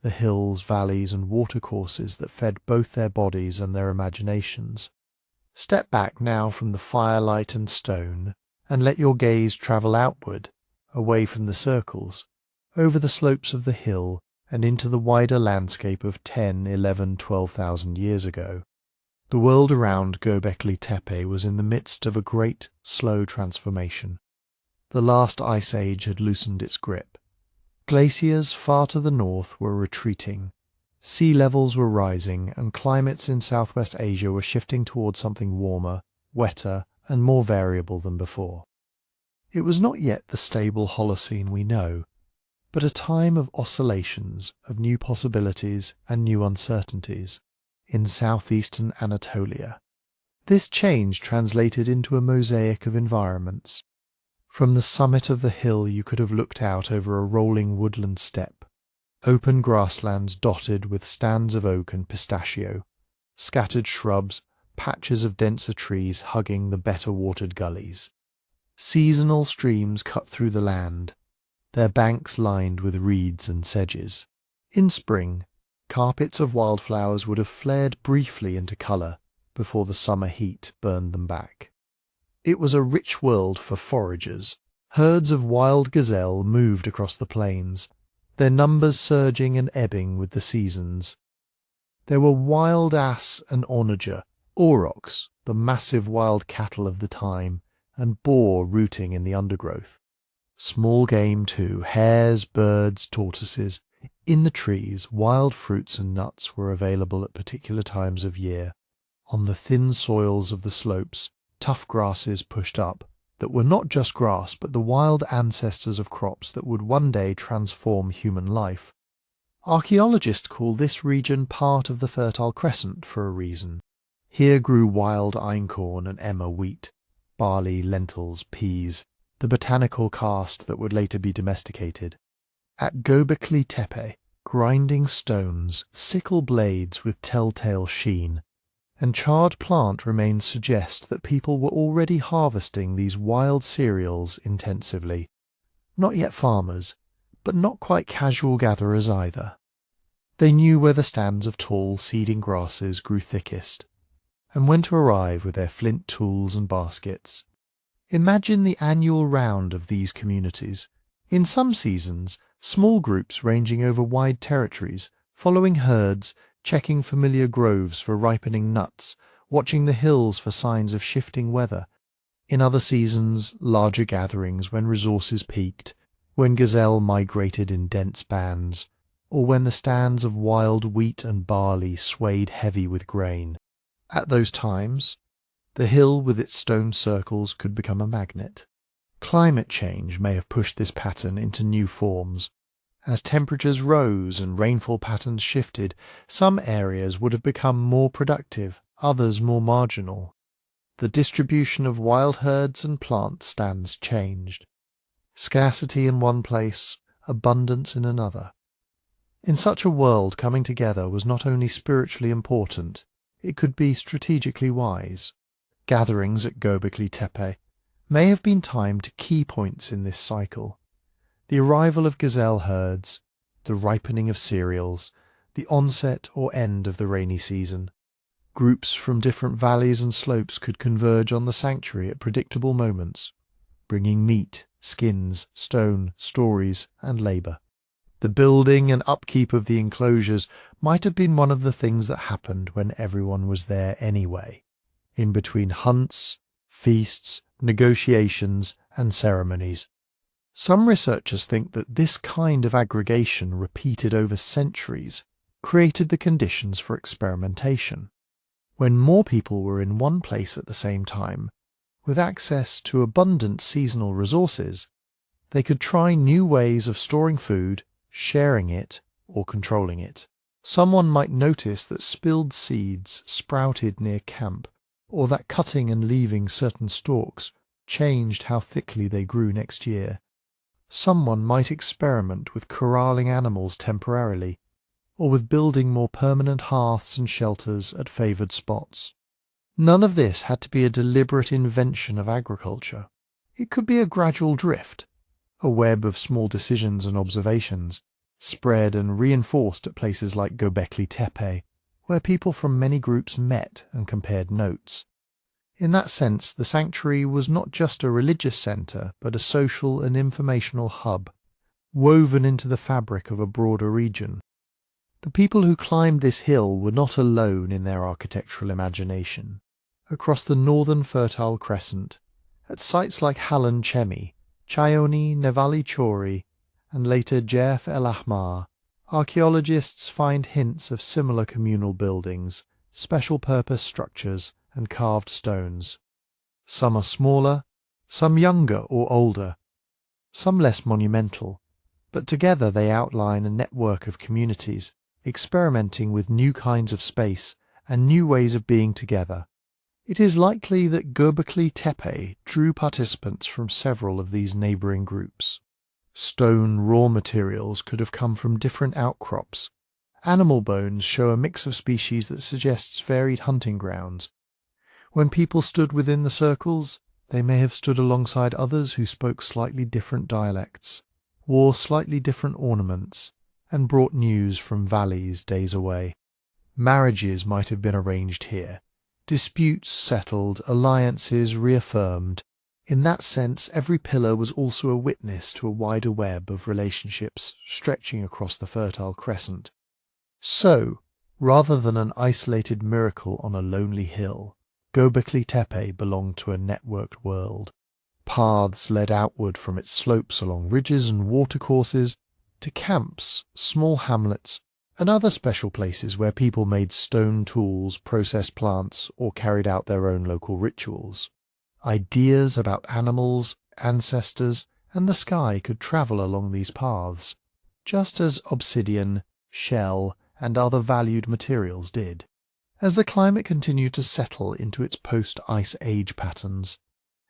the hills, valleys, and watercourses that fed both their bodies and their imaginations? Step back now from the firelight and stone, and let your gaze travel outward, away from the circles, over the slopes of the hill and into the wider landscape of 10, 11, 12,000 years ago. The world around Göbekli Tepe was in the midst of a great, slow transformation. The last ice age had loosened its grip. Glaciers far to the north were retreating. Sea levels were rising, and climates in Southwest Asia were shifting towards something warmer, wetter, and more variable than before. It was not yet the stable Holocene we know, but a time of oscillations, of new possibilities and new uncertainties in southeastern Anatolia. This change translated into a mosaic of environments. From the summit of the hill you could have looked out over a rolling woodland steppe, open grasslands dotted with stands of oak and pistachio, scattered shrubs, patches of denser trees hugging the better-watered gullies. Seasonal streams cut through the land, their banks lined with reeds and sedges. In spring, carpets of wildflowers would have flared briefly into colour before the summer heat burned them back. It was a rich world for foragers. Herds of wild gazelle moved across the plains, their numbers surging and ebbing with the seasons. There were wild ass and onager, aurochs, the massive wild cattle of the time, and boar rooting in the undergrowth. Small game too, hares, birds, tortoises. In the trees, wild fruits and nuts were available at particular times of year. On the thin soils of the slopes, tough grasses pushed up, that were not just grass but the wild ancestors of crops that would one day transform human life. Archaeologists call this region part of the Fertile Crescent for a reason. Here grew wild einkorn and emmer wheat, barley, lentils, peas, the botanical caste that would later be domesticated. At Göbekli Tepe, grinding stones, sickle blades with telltale sheen, and charred plant remains suggest that people were already harvesting these wild cereals intensively. Not yet farmers, but not quite casual gatherers either. They knew where the stands of tall seeding grasses grew thickest, and when to arrive with their flint tools and baskets. Imagine the annual round of these communities. In some seasons, small groups ranging over wide territories, following herds, checking familiar groves for ripening nuts, watching the hills for signs of shifting weather. In other seasons, larger gatherings when resources peaked, when gazelle migrated in dense bands, or when the stands of wild wheat and barley swayed heavy with grain. At those times, the hill with its stone circles could become a magnet. Climate change may have pushed this pattern into new forms. As temperatures rose and rainfall patterns shifted, some areas would have become more productive, others more marginal. The distribution of wild herds and plant stands changed. Scarcity in one place, abundance in another. In such a world, coming together was not only spiritually important, it could be strategically wise. Gatherings at Göbekli Tepe may have been timed to key points in this cycle. The arrival of gazelle herds, the ripening of cereals, the onset or end of the rainy season. Groups from different valleys and slopes could converge on the sanctuary at predictable moments, bringing meat, skins, stone, stories, and labour. The building and upkeep of the enclosures might have been one of the things that happened when everyone was there anyway, in between hunts, feasts, negotiations, and ceremonies. Some researchers think that this kind of aggregation repeated over centuries created the conditions for experimentation. When more people were in one place at the same time, With access to abundant seasonal resources, they could try new ways of storing food, sharing it, or controlling it. Someone might notice that spilled seeds sprouted near camp, or that cutting and leaving certain stalks changed how thickly they grew next year. Someone might experiment with corralling animals temporarily, or with building more permanent hearths and shelters at favoured spots. None of this had to be a deliberate invention of agriculture. It could be a gradual drift, a web of small decisions and observations, spread and reinforced at places like Göbekli Tepe, where people from many groups met and compared notes. In that sense, the sanctuary was not just a religious centre, but a social and informational hub, woven into the fabric of a broader region. The people who climbed this hill were not alone in their architectural imagination. Across the northern Fertile Crescent, at sites like Halan Chemi, Chayoni, Nevali Chori, and later Jerf El Ahmar, archaeologists find hints of similar communal buildings, special-purpose structures, and carved stones. Some are smaller, some younger or older, some less monumental, but together they outline a network of communities experimenting with new kinds of space and new ways of being together. It is likely that Göbekli Tepe drew participants from several of these neighbouring groups. Stone raw materials could have come from different outcrops. Animal bones show a mix of species that suggests varied hunting grounds. When people stood within the circles, they may have stood alongside others who spoke slightly different dialects, wore slightly different ornaments, and brought news from valleys days away. Marriages might have been arranged here, disputes settled, alliances reaffirmed. In that sense, every pillar was also a witness to a wider web of relationships stretching across the Fertile Crescent. So, rather than an isolated miracle on a lonely hill, Göbekli Tepe belonged to a networked world. Paths led outward from its slopes along ridges and watercourses to camps, small hamlets, and other special places where people made stone tools, processed plants, or carried out their own local rituals. Ideas about animals, ancestors, and the sky could travel along these paths, just as obsidian, shell, and other valued materials did. As the climate continued to settle into its post-Ice Age patterns,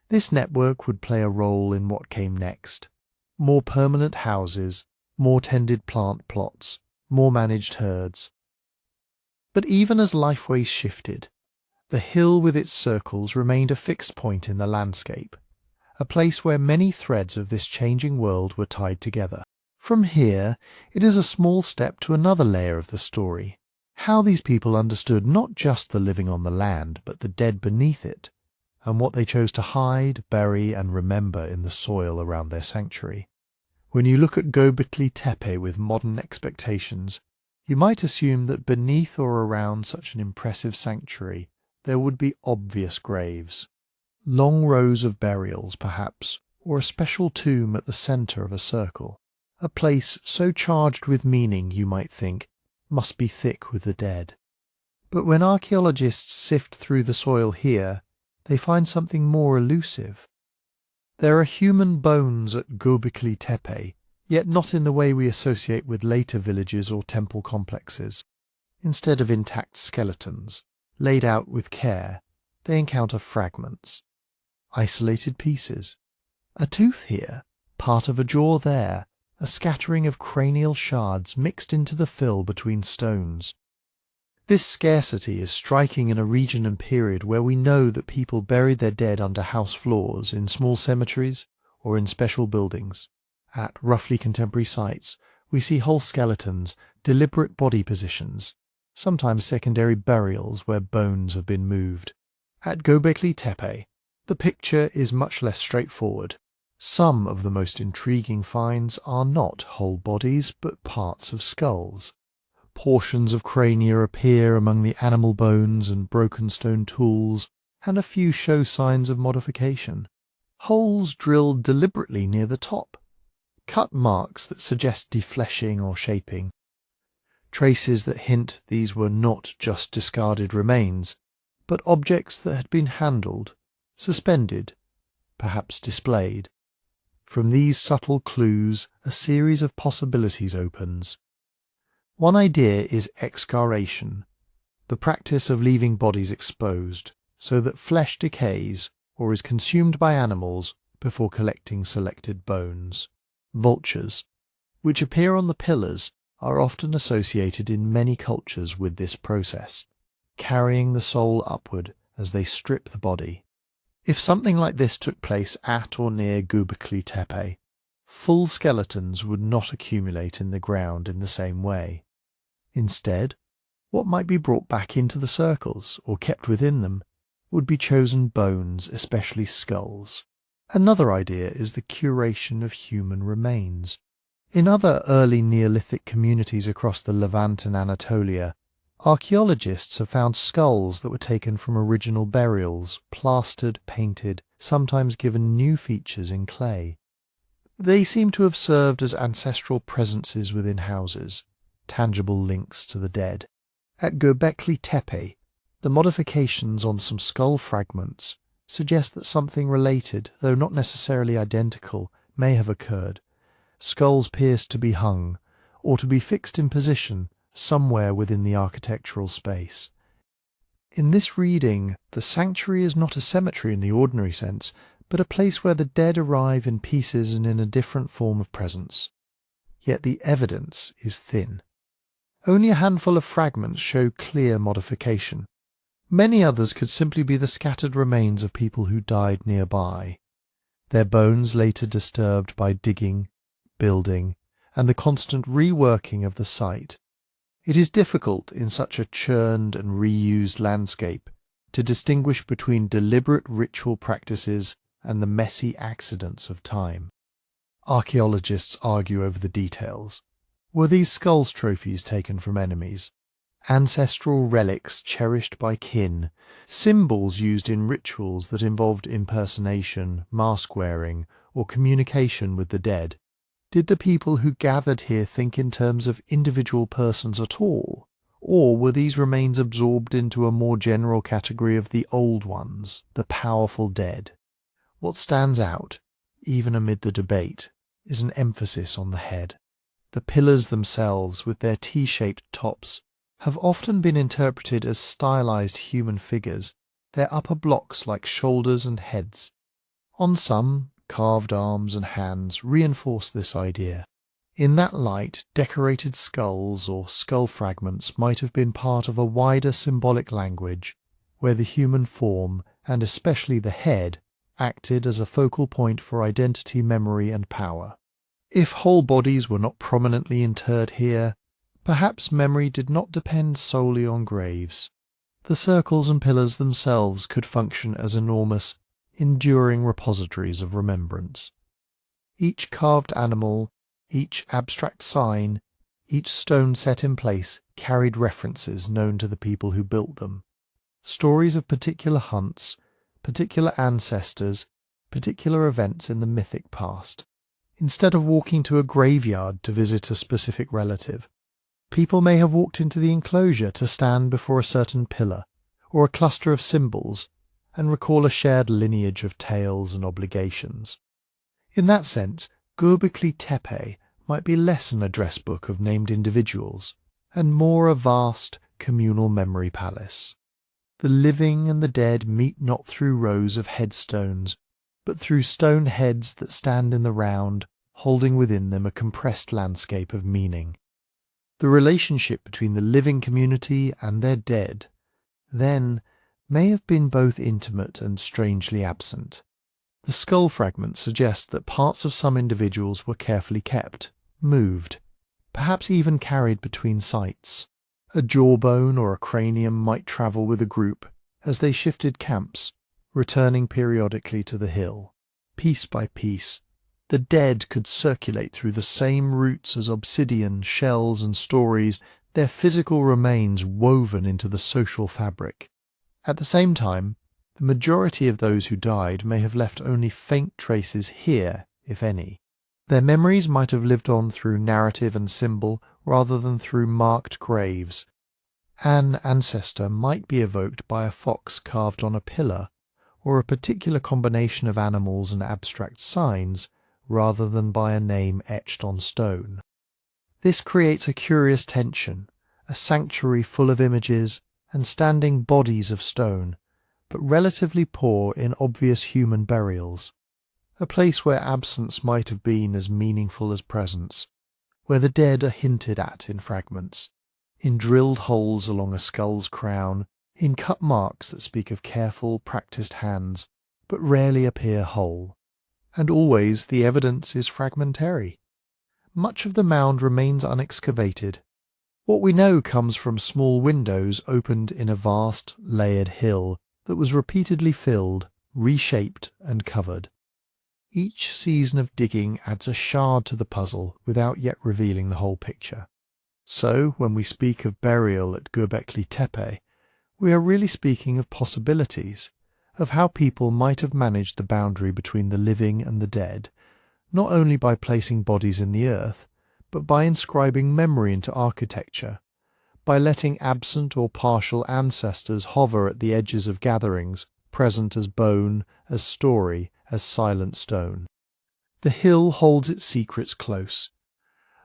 this network would play a role in what came next. More permanent houses, more tended plant plots, more managed herds. But even as lifeways shifted, the hill with its circles remained a fixed point in the landscape, a place where many threads of this changing world were tied together. From here, it is a small step to another layer of the story, how these people understood not just the living on the land, but the dead beneath it, and what they chose to hide, bury, and remember in the soil around their sanctuary. When you look at Göbekli Tepe with modern expectations, you might assume that beneath or around such an impressive sanctuary there would be obvious graves. Long rows of burials, perhaps, or a special tomb at the centre of a circle. A place so charged with meaning, you might think, must be thick with the dead. But when archaeologists sift through the soil here, they find something more elusive. There are human bones at Göbekli Tepe, yet not in the way we associate with later villages or temple complexes. Instead of intact skeletons, laid out with care, they encounter fragments, isolated pieces. A tooth here, part of a jaw there, a scattering of cranial shards mixed into the fill between stones. This scarcity is striking in a region and period where we know that people buried their dead under house floors, in small cemeteries, or in special buildings. At roughly contemporary sites, we see whole skeletons, deliberate body positions, sometimes secondary burials where bones have been moved. At Göbekli Tepe, the picture is much less straightforward. Some of the most intriguing finds are not whole bodies, but parts of skulls. Portions of crania appear among the animal bones and broken stone tools, and a few show signs of modification. Holes drilled deliberately near the top, cut marks that suggest defleshing or shaping, traces that hint these were not just discarded remains, but objects that had been handled, suspended, perhaps displayed. From these subtle clues, a series of possibilities opens. One idea is excavation, the practice of leaving bodies exposed so that flesh decays or is consumed by animals before collecting selected bones. Vultures, which appear on the pillars, are often associated in many cultures with this process, carrying the soul upward as they strip the body. If something like this took place at or near Göbekli Tepe, full skeletons would not accumulate in the ground in the same way. Instead, what might be brought back into the circles or kept within them would be chosen bones, especially skulls. Another idea is the curation of human remains. In other early Neolithic communities across the Levant and Anatolia, archaeologists have found skulls that were taken from original burials, plastered, painted, sometimes given new features in clay. They seem to have served as ancestral presences within houses, tangible links to the dead. At Göbekli Tepe, the modifications on some skull fragments suggest that something related, though not necessarily identical, may have occurred. Skulls pierced to be hung, or to be fixed in position somewhere within the architectural space. In this reading, the sanctuary is not a cemetery in the ordinary sense, but a place where the dead arrive in pieces and in a different form of presence. Yet the evidence is thin. Only a handful of fragments show clear modification. Many others could simply be the scattered remains of people who died nearby, their bones later disturbed by digging, building, and the constant reworking of the site. It is difficult in such a churned and reused landscape to distinguish between deliberate ritual practices and the messy accidents of time. Archaeologists argue over the details. Were these skulls trophies taken from enemies? Ancestral relics cherished by kin, symbols used in rituals that involved impersonation, mask-wearing, or communication with the dead? Did the people who gathered here think in terms of individual persons at all, or were these remains absorbed into a more general category of the old ones, the powerful dead? What stands out, even amid the debate, is an emphasis on the head. The pillars themselves, with their T-shaped tops, have often been interpreted as stylized human figures, their upper blocks like shoulders and heads. On some, carved arms and hands reinforce this idea. In that light, decorated skulls or skull fragments might have been part of a wider symbolic language, where the human form, and especially the head, acted as a focal point for identity, memory, and power. If whole bodies were not prominently interred here, perhaps memory did not depend solely on graves. The circles and pillars themselves could function as enormous, enduring repositories of remembrance. Each carved animal, each abstract sign, each stone set in place carried references known to the people who built them. Stories of particular hunts, particular ancestors, particular events in the mythic past. Instead of walking to a graveyard to visit a specific relative, people may have walked into the enclosure to stand before a certain pillar or a cluster of symbols and recall a shared lineage of tales and obligations. In that sense, Göbekli Tepe might be less an address book of named individuals and more a vast communal memory palace. The living and the dead meet not through rows of headstones, but through stone heads that stand in the round, holding within them a compressed landscape of meaning. The relationship between the living community and their dead, then, may have been both intimate and strangely absent. The skull fragments suggest that parts of some individuals were carefully kept, moved, perhaps even carried between sites. A jawbone or a cranium might travel with a group as they shifted camps, returning periodically to the hill. Piece by piece, the dead could circulate through the same routes as obsidian, shells, and stories, their physical remains woven into the social fabric. At the same time, the majority of those who died may have left only faint traces here, if any. Their memories might have lived on through narrative and symbol rather than through marked graves. An ancestor might be evoked by a fox carved on a pillar, or a particular combination of animals and abstract signs, rather than by a name etched on stone. This creates a curious tension, a sanctuary full of images and standing bodies of stone, but relatively poor in obvious human burials. A place where absence might have been as meaningful as presence, where the dead are hinted at in fragments, in drilled holes along a skull's crown, in cut marks that speak of careful, practiced hands, but rarely appear whole. And always the evidence is fragmentary. Much of the mound remains unexcavated. What we know comes from small windows opened in a vast, layered hill that was repeatedly filled, reshaped and covered. Each season of digging adds a shard to the puzzle without yet revealing the whole picture. So, when we speak of burial at Göbekli Tepe, we are really speaking of possibilities, of how people might have managed the boundary between the living and the dead, not only by placing bodies in the earth, but by inscribing memory into architecture, by letting absent or partial ancestors hover at the edges of gatherings, present as bone, as story, as silent stone. The hill holds its secrets close.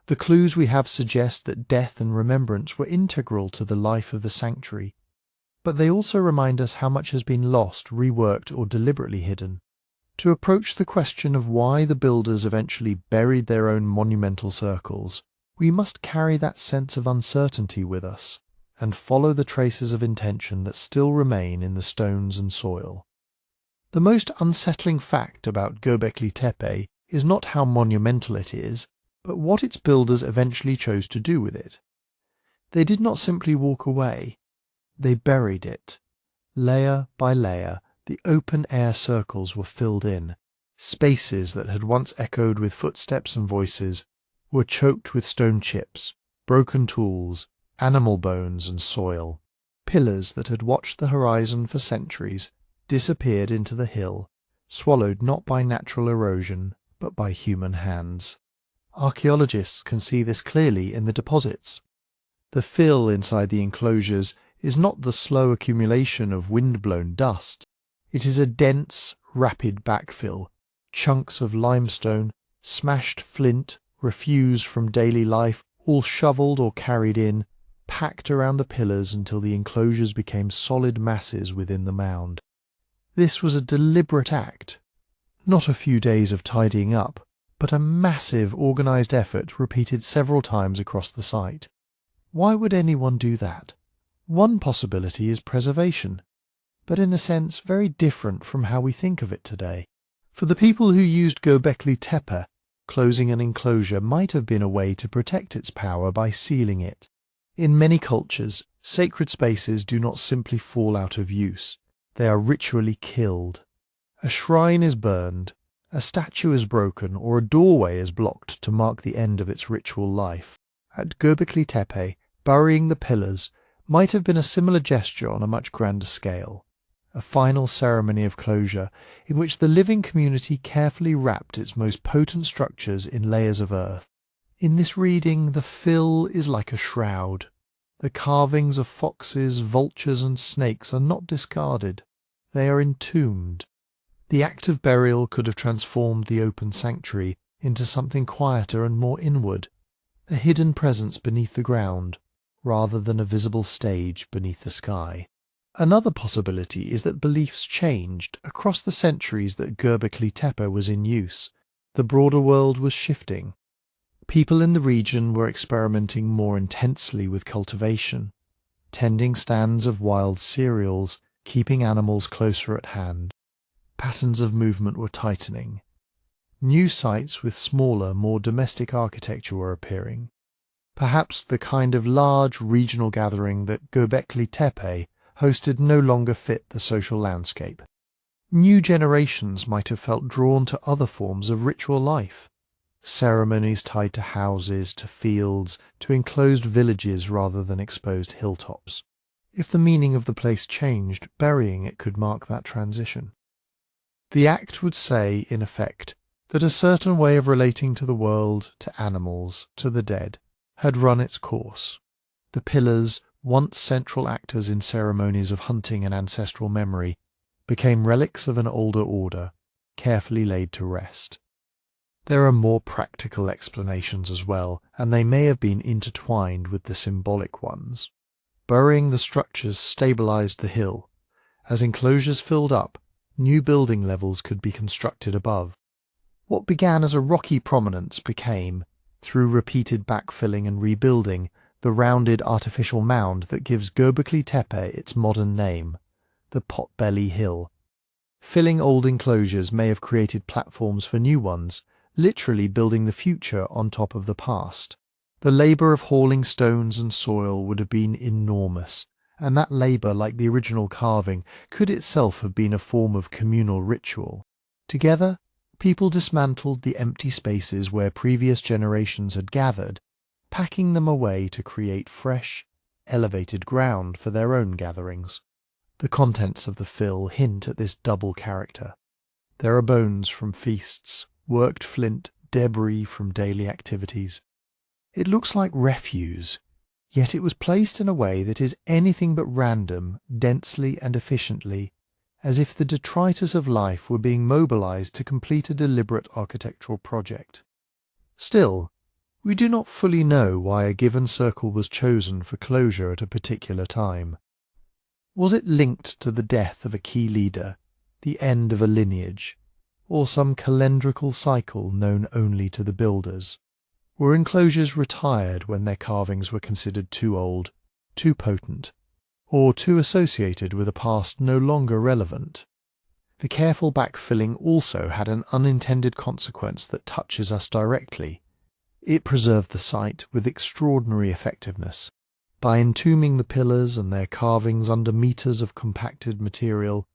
The clues we have suggest that death and remembrance were integral to the life of the sanctuary, but they also remind us how much has been lost, reworked, or deliberately hidden. To approach the question of why the builders eventually buried their own monumental circles, we must carry that sense of uncertainty with us, and follow the traces of intention that still remain in the stones and soil. The most unsettling fact about Göbekli Tepe is not how monumental it is, but what its builders eventually chose to do with it. They did not simply walk away. They buried it. Layer by layer, the open-air circles were filled in. Spaces that had once echoed with footsteps and voices were choked with stone chips, broken tools, animal bones and soil. Pillars that had watched the horizon for centuries disappeared into the hill, swallowed not by natural erosion, but by human hands. Archaeologists can see this clearly in the deposits. The fill inside the enclosures is not the slow accumulation of wind-blown dust. It is a dense, rapid backfill, chunks of limestone, smashed flint, refuse from daily life, all shoveled or carried in, packed around the pillars until the enclosures became solid masses within the mound. This was a deliberate act, not a few days of tidying up, but a massive organised effort repeated several times across the site. Why would anyone do that? One possibility is preservation, but in a sense very different from how we think of it today. For the people who used Göbekli Tepe, closing an enclosure might have been a way to protect its power by sealing it. In many cultures, sacred spaces do not simply fall out of use. They are ritually killed. A shrine is burned, a statue is broken, or a doorway is blocked to mark the end of its ritual life. At Göbekli Tepe, burying the pillars might have been a similar gesture on a much grander scale, a final ceremony of closure in which the living community carefully wrapped its most potent structures in layers of earth. In this reading, the fill is like a shroud. The carvings of foxes, vultures and snakes are not discarded. They are entombed. The act of burial could have transformed the open sanctuary into something quieter and more inward, a hidden presence beneath the ground, rather than a visible stage beneath the sky. Another possibility is that beliefs changed across the centuries that Göbekli Tepe was in use. The broader world was shifting. People in the region were experimenting more intensely with cultivation, tending stands of wild cereals, keeping animals closer at hand. Patterns of movement were tightening. New sites with smaller, more domestic architecture were appearing. Perhaps the kind of large regional gathering that Göbekli Tepe hosted no longer fit the social landscape. New generations might have felt drawn to other forms of ritual life. Ceremonies tied to houses, to fields, to enclosed villages rather than exposed hilltops. If the meaning of the place changed, burying it could mark that transition. The act would say, in effect, that a certain way of relating to the world, to animals, to the dead, had run its course. The pillars, once central actors in ceremonies of hunting and ancestral memory, became relics of an older order, carefully laid to rest. There are more practical explanations as well, and they may have been intertwined with the symbolic ones. Burying the structures stabilized the hill. As enclosures filled up, new building levels could be constructed above. What began as a rocky prominence became, through repeated backfilling and rebuilding, the rounded artificial mound that gives Göbekli Tepe its modern name, the Potbelly Hill. Filling old enclosures may have created platforms for new ones, literally building the future on top of the past. The labour of hauling stones and soil would have been enormous, and that labour, like the original carving, could itself have been a form of communal ritual. Together, people dismantled the empty spaces where previous generations had gathered, packing them away to create fresh, elevated ground for their own gatherings. The contents of the fill hint at this double character. There are bones from feasts, worked flint, debris from daily activities. It looks like refuse, yet it was placed in a way that is anything but random, densely and efficiently, as if the detritus of life were being mobilized to complete a deliberate architectural project. Still, we do not fully know why a given circle was chosen for closure at a particular time. Was it linked to the death of a key leader, the end of a lineage, or some calendrical cycle known only to the builders? Were enclosures retired when their carvings were considered too old, too potent, or too associated with a past no longer relevant? The careful backfilling also had an unintended consequence that touches us directly. It preserved the site with extraordinary effectiveness. By entombing the pillars and their carvings under meters of compacted material,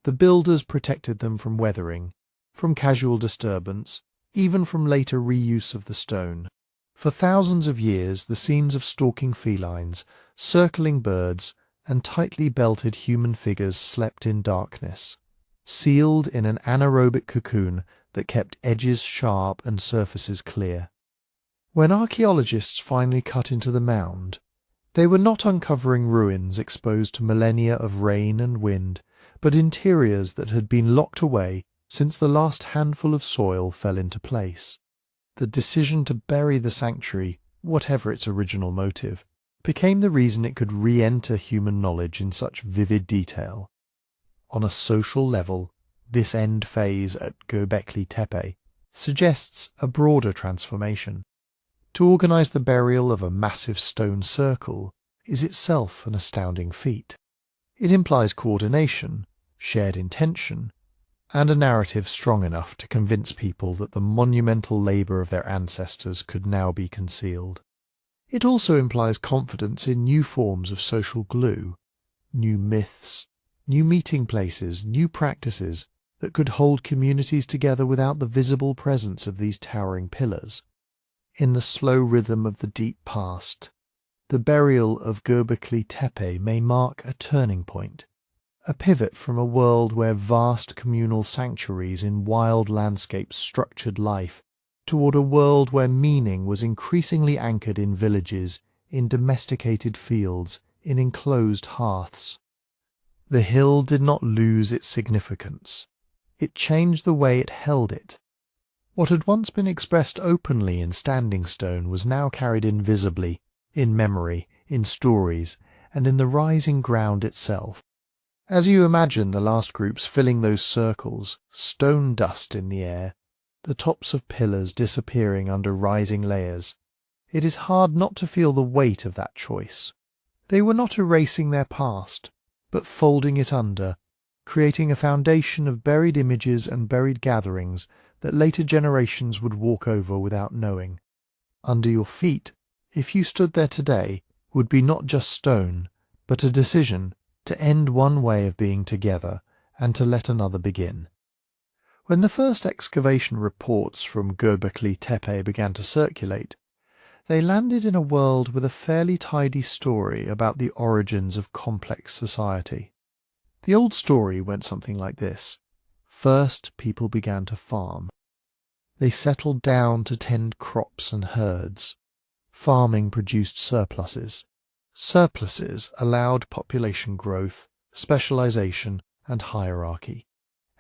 the builders protected them from weathering, from casual disturbance, even from later reuse of the stone. For thousands of years, the scenes of stalking felines, circling birds, and tightly belted human figures slept in darkness, sealed in an anaerobic cocoon that kept edges sharp and surfaces clear. When archaeologists finally cut into the mound, they were not uncovering ruins exposed to millennia of rain and wind, but interiors that had been locked away since the last handful of soil fell into place. The decision to bury the sanctuary, whatever its original motive, became the reason it could re-enter human knowledge in such vivid detail. On a social level, this end phase at Göbekli Tepe suggests a broader transformation. To organize the burial of a massive stone circle is itself an astounding feat. It implies coordination, shared intention, and a narrative strong enough to convince people that the monumental labour of their ancestors could now be concealed. It also implies confidence in new forms of social glue, new myths, new meeting places, new practices that could hold communities together without the visible presence of these towering pillars. In the slow rhythm of the deep past, the burial of Göbekli Tepe may mark a turning point, a pivot from a world where vast communal sanctuaries in wild landscapes structured life, toward a world where meaning was increasingly anchored in villages, in domesticated fields, in enclosed hearths. The hill did not lose its significance. It changed the way it held it. What had once been expressed openly in standing stone was now carried invisibly, in memory, in stories, and in the rising ground itself. As you imagine the last groups filling those circles, stone dust in the air, the tops of pillars disappearing under rising layers, it is hard not to feel the weight of that choice. They were not erasing their past, but folding it under, creating a foundation of buried images and buried gatherings that later generations would walk over without knowing. Under your feet, if you stood there today, would be not just stone, but a decision to end one way of being together and to let another begin. When the first excavation reports from Göbekli Tepe began to circulate, they landed in a world with a fairly tidy story about the origins of complex society. The old story went something like this. First, people began to farm. They settled down to tend crops and herds. Farming produced surpluses. Surpluses allowed population growth, specialization, and hierarchy.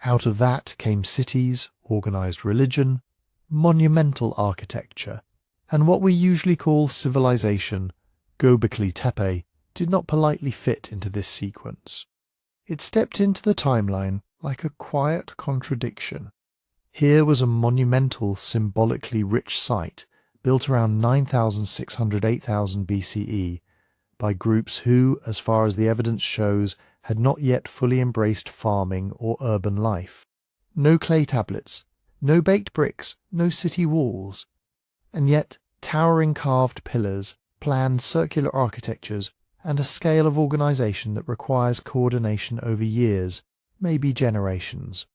Out of that came cities, organized religion, monumental architecture, and what we usually call civilization. Göbekli Tepe did not politely fit into this sequence. It stepped into the timeline like a quiet contradiction. Here was a monumental, symbolically rich site built around 9600–8000 BCE by groups who, as far as the evidence shows, had not yet fully embraced farming or urban life. No clay tablets, no baked bricks, no city walls. And yet, towering carved pillars, planned circular architectures, and a scale of organization that requires coordination over years, maybe generations.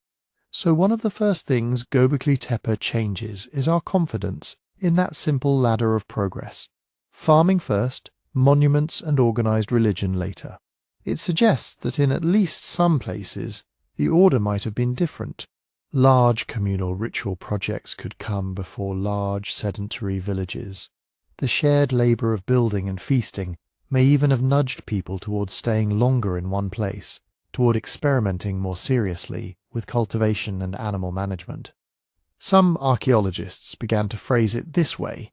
So one of the first things Göbekli Tepe changes is our confidence in that simple ladder of progress. Farming first, monuments and organized religion later. It suggests that in at least some places, the order might have been different. Large communal ritual projects could come before large sedentary villages. The shared labor of building and feasting may even have nudged people towards staying longer in one place, toward experimenting more seriously with cultivation and animal management. Some archaeologists began to phrase it this way: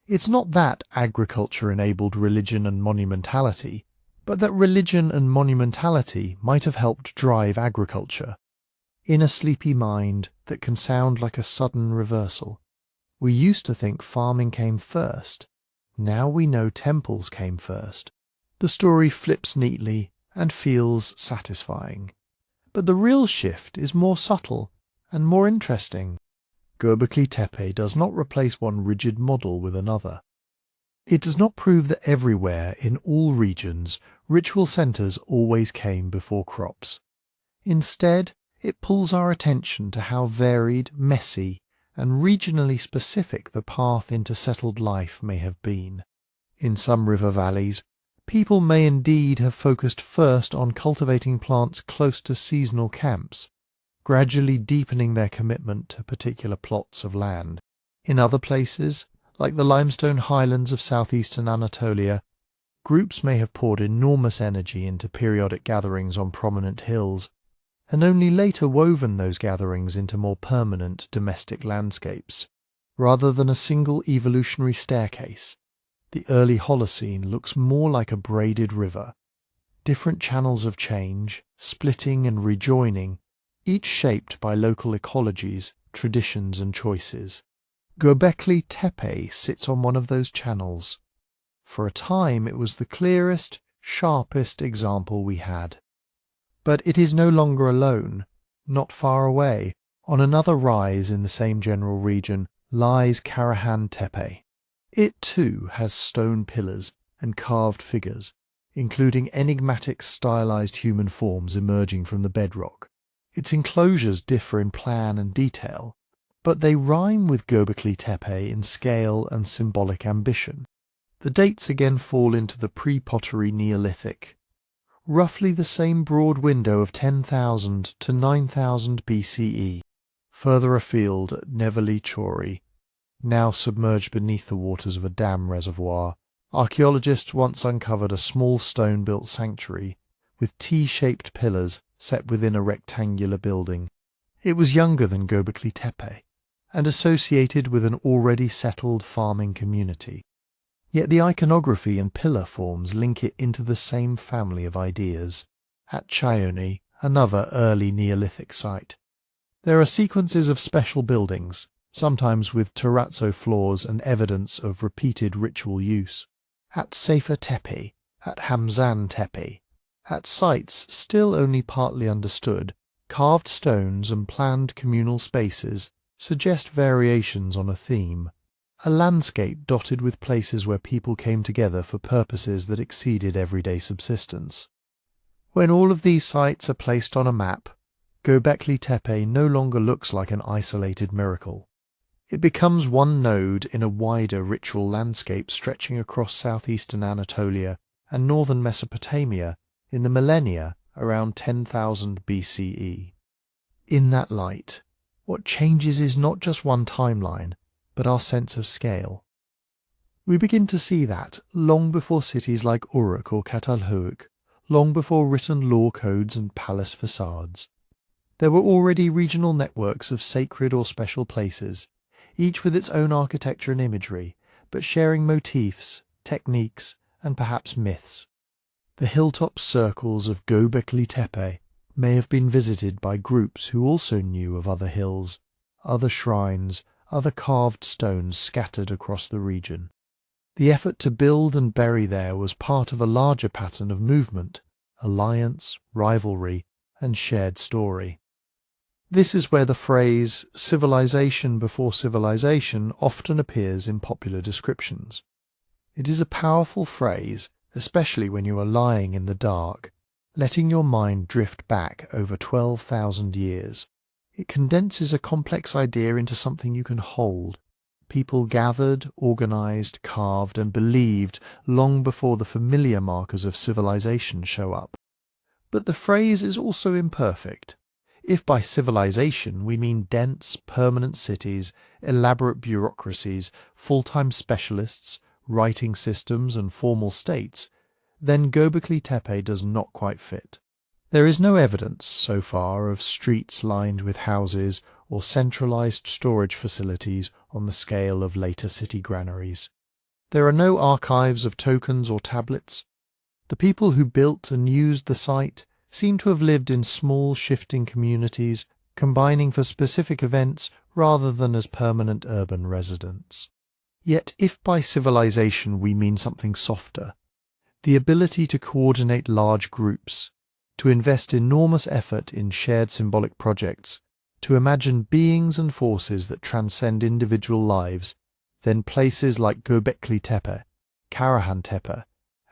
it's not that agriculture enabled religion and monumentality, but that religion and monumentality might have helped drive agriculture. In a sleepy mind that can sound like a sudden reversal. We used to think farming came first. Now we know temples came first. The story flips neatly and feels satisfying. But the real shift is more subtle and more interesting. Göbekli Tepe does not replace one rigid model with another. It does not prove that everywhere, in all regions, ritual centers always came before crops. Instead, it pulls our attention to how varied, messy, and regionally specific the path into settled life may have been. In some river valleys, people may indeed have focused first on cultivating plants close to seasonal camps, gradually deepening their commitment to particular plots of land. In other places, like the limestone highlands of southeastern Anatolia, groups may have poured enormous energy into periodic gatherings on prominent hills, and only later woven those gatherings into more permanent domestic landscapes. Rather than a single evolutionary staircase, the early Holocene looks more like a braided river. Different channels of change, splitting and rejoining, each shaped by local ecologies, traditions and choices. Göbekli Tepe sits on one of those channels. For a time it was the clearest, sharpest example we had. But it is no longer alone. Not far away, on another rise in the same general region, lies Karahan Tepe. It too has stone pillars and carved figures, including enigmatic stylized human forms emerging from the bedrock. Its enclosures differ in plan and detail, but they rhyme with Göbekli Tepe in scale and symbolic ambition. The dates again fall into the pre-pottery Neolithic, roughly the same broad window of 10,000 to 9,000 BCE. Further afield at Neveli Chori, now submerged beneath the waters of a dam reservoir, archaeologists once uncovered a small stone-built sanctuary with T-shaped pillars set within a rectangular building. It was younger than Göbekli Tepe and associated with an already settled farming community. Yet the iconography and pillar forms link it into the same family of ideas. At Chaioni, another early Neolithic site, there are sequences of special buildings, sometimes with terrazzo floors and evidence of repeated ritual use. At Sefer Tepe, at Hamzan Tepe, at sites still only partly understood, carved stones and planned communal spaces suggest variations on a theme. A landscape dotted with places where people came together for purposes that exceeded everyday subsistence. When all of these sites are placed on a map, Göbekli Tepe no longer looks like an isolated miracle. It becomes one node in a wider ritual landscape stretching across southeastern Anatolia and northern Mesopotamia in the millennia around 10,000 BCE. In that light, what changes is not just one timeline, but our sense of scale. We begin to see that long before cities like Uruk or Catalhouk long before written law codes and palace facades. There were already regional networks of sacred or special places, each with its own architecture and imagery, but sharing motifs, techniques, and perhaps myths. The hilltop circles of Göbekli Tepe may have been visited by groups who also knew of other hills, other shrines, other carved stones scattered across the region. The effort to build and bury there was part of a larger pattern of movement, alliance, rivalry, and shared story. This is where the phrase civilization before civilization often appears in popular descriptions. It is a powerful phrase, especially when you are lying in the dark, letting your mind drift back over 12,000 years. It condenses a complex idea into something you can hold. People gathered, organized, carved, and believed long before the familiar markers of civilization show up. But the phrase is also imperfect. If by civilization we mean dense, permanent cities, elaborate bureaucracies, full-time specialists, writing systems, and formal states, then Göbekli Tepe does not quite fit. There is no evidence, so far, of streets lined with houses or centralized storage facilities on the scale of later city granaries. There are no archives of tokens or tablets. The people who built and used the site seem to have lived in small shifting communities, combining for specific events rather than as permanent urban residents. Yet if by civilization we mean something softer, the ability to coordinate large groups, to invest enormous effort in shared symbolic projects, to imagine beings and forces that transcend individual lives, then places like Göbekli Tepe, Karahan Tepe,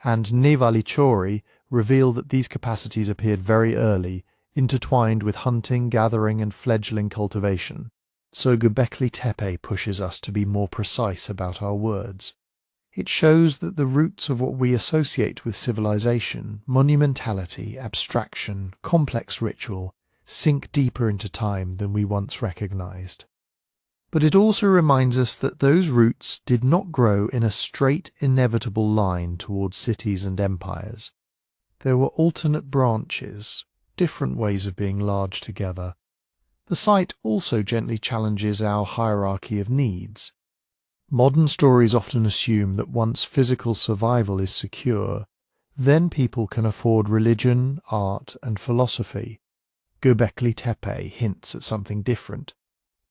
and Nevali Chori reveal that these capacities appeared very early, intertwined with hunting, gathering, and fledgling cultivation. So Göbekli Tepe pushes us to be more precise about our words. It shows that the roots of what we associate with civilization, monumentality, abstraction, complex ritual, sink deeper into time than we once recognized. But it also reminds us that those roots did not grow in a straight, inevitable line towards cities and empires. There were alternate branches, different ways of being large together. The site also gently challenges our hierarchy of needs. Modern stories often assume that once physical survival is secure, then people can afford religion, art, and philosophy. Göbekli Tepe hints at something different,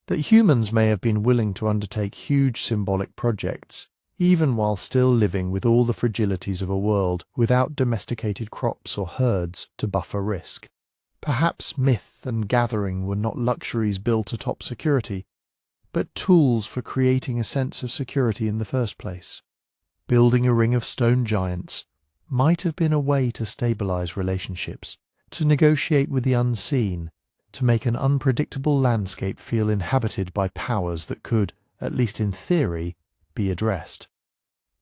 that humans may have been willing to undertake huge symbolic projects, even while still living with all the fragilities of a world without domesticated crops or herds to buffer risk. Perhaps myth and gathering were not luxuries built atop security, but tools for creating a sense of security in the first place. Building a ring of stone giants might have been a way to stabilize relationships, to negotiate with the unseen, to make an unpredictable landscape feel inhabited by powers that could, at least in theory, be addressed.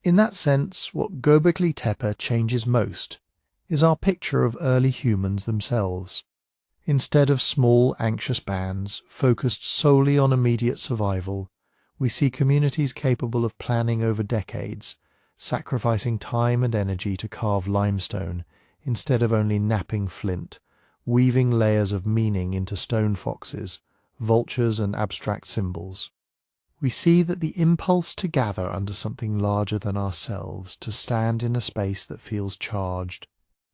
In that sense, what Göbekli Tepe changes most is our picture of early humans themselves. Instead of small, anxious bands focused solely on immediate survival, we see communities capable of planning over decades, sacrificing time and energy to carve limestone instead of only knapping flint, weaving layers of meaning into stone foxes, vultures, and abstract symbols. We see that the impulse to gather under something larger than ourselves, to stand in a space that feels charged,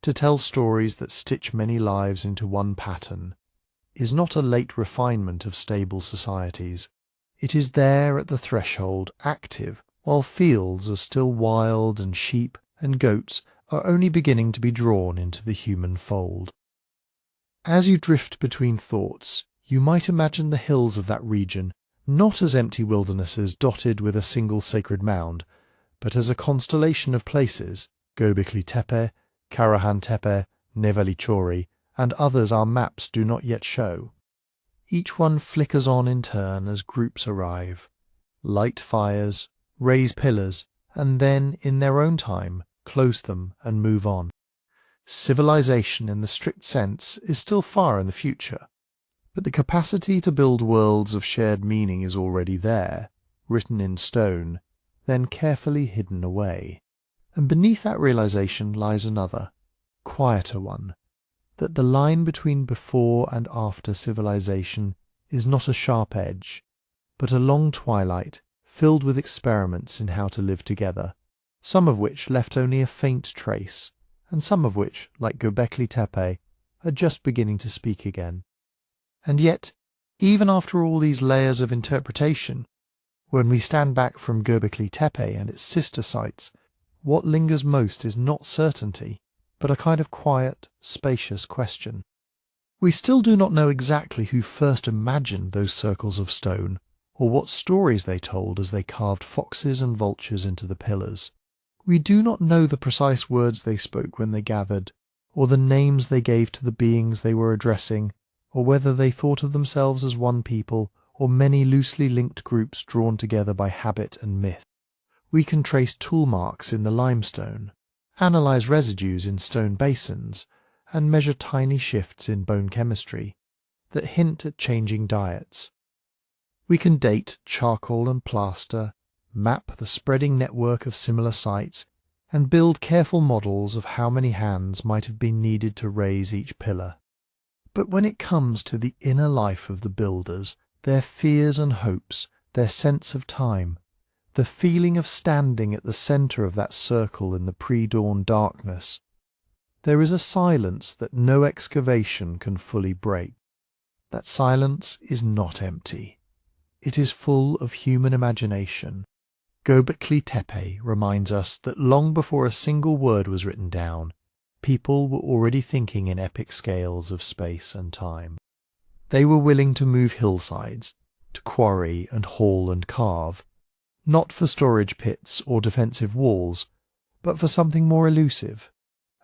to tell stories that stitch many lives into one pattern, is not a late refinement of stable societies. It is there at the threshold, active, while fields are still wild and sheep and goats are only beginning to be drawn into the human fold. As you drift between thoughts, you might imagine the hills of that region not as empty wildernesses dotted with a single sacred mound, but as a constellation of places, Göbekli Tepe, Karahan Tepe, Nevali Chori, and others our maps do not yet show. Each one flickers on in turn as groups arrive, light fires, raise pillars, and then, in their own time, close them and move on. Civilization in the strict sense is still far in the future, but the capacity to build worlds of shared meaning is already there, written in stone, then carefully hidden away. And beneath that realization lies another, quieter one, that the line between before and after civilization is not a sharp edge, but a long twilight filled with experiments in how to live together, some of which left only a faint trace, and some of which, like Göbekli Tepe, are just beginning to speak again. And yet, even after all these layers of interpretation, when we stand back from Göbekli Tepe and its sister sites, what lingers most is not certainty, but a kind of quiet, spacious question. We still do not know exactly who first imagined those circles of stone, or what stories they told as they carved foxes and vultures into the pillars. We do not know the precise words they spoke when they gathered, or the names they gave to the beings they were addressing, or whether they thought of themselves as one people or many loosely linked groups drawn together by habit and myth. We can trace tool marks in the limestone, analyze residues in stone basins, and measure tiny shifts in bone chemistry that hint at changing diets. We can date charcoal and plaster, map the spreading network of similar sites, and build careful models of how many hands might have been needed to raise each pillar. But when it comes to the inner life of the builders, their fears and hopes, their sense of time, the feeling of standing at the centre of that circle in the pre-dawn darkness, there is a silence that no excavation can fully break. That silence is not empty. It is full of human imagination. Göbekli Tepe reminds us that long before a single word was written down, people were already thinking in epic scales of space and time. They were willing to move hillsides, to quarry and haul and carve, not for storage pits or defensive walls, but for something more elusive,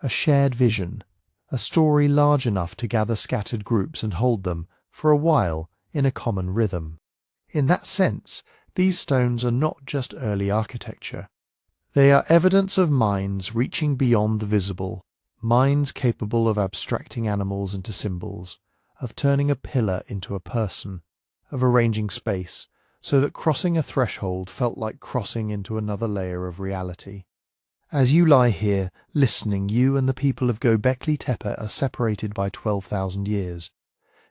a shared vision, a story large enough to gather scattered groups and hold them, for a while, in a common rhythm. In that sense, these stones are not just early architecture. They are evidence of minds reaching beyond the visible, minds capable of abstracting animals into symbols, of turning a pillar into a person, of arranging space so that crossing a threshold felt like crossing into another layer of reality. As you lie here, listening, you and the people of Göbekli Tepe are separated by 12,000 years.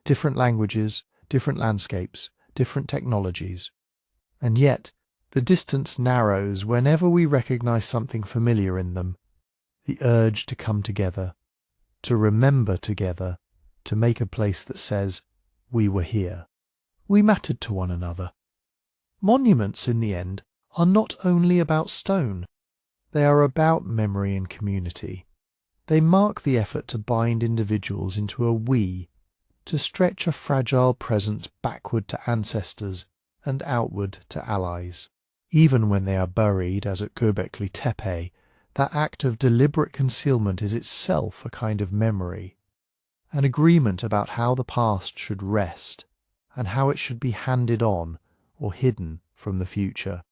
Different languages, different landscapes, different technologies. And yet, the distance narrows whenever we recognize something familiar in them. The urge to come together, to remember together, to make a place that says, we were here. We mattered to one another. Monuments, in the end, are not only about stone. They are about memory and community. They mark the effort to bind individuals into a we, to stretch a fragile present backward to ancestors and outward to allies. Even when they are buried, as at Göbekli Tepe, that act of deliberate concealment is itself a kind of memory, an agreement about how the past should rest and how it should be handed on or hidden from the future.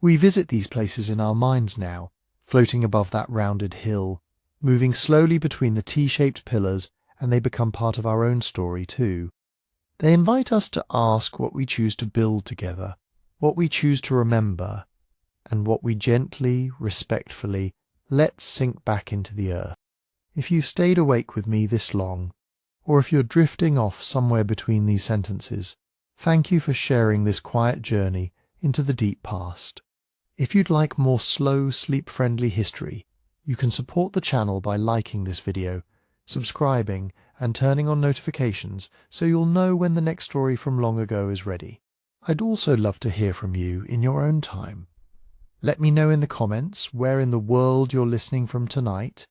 We visit these places in our minds now, floating above that rounded hill, moving slowly between the T-shaped pillars, and they become part of our own story too. They invite us to ask what we choose to build together, what we choose to remember, and what we gently, respectfully let sink back into the earth. If you've stayed awake with me this long, or if you're drifting off somewhere between these sentences, thank you for sharing this quiet journey into the deep past. If you'd like more slow, sleep-friendly history, you can support the channel by liking this video, subscribing, and turning on notifications so you'll know when the next story from long ago is ready. I'd also love to hear from you in your own time. Let me know in the comments where in the world you're listening from tonight,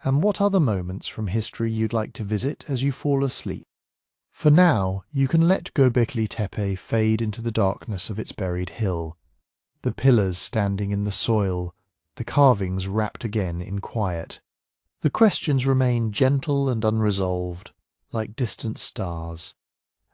and what other moments from history you'd like to visit as you fall asleep. For now, you can let Göbekli Tepe fade into the darkness of its buried hill, the pillars standing in the soil, the carvings wrapped again in quiet. The questions remain gentle and unresolved, like distant stars.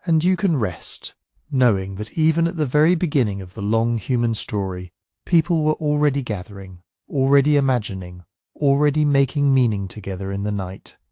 And you can rest, knowing that even at the very beginning of the long human story, people were already gathering, already imagining, already making meaning together in the night.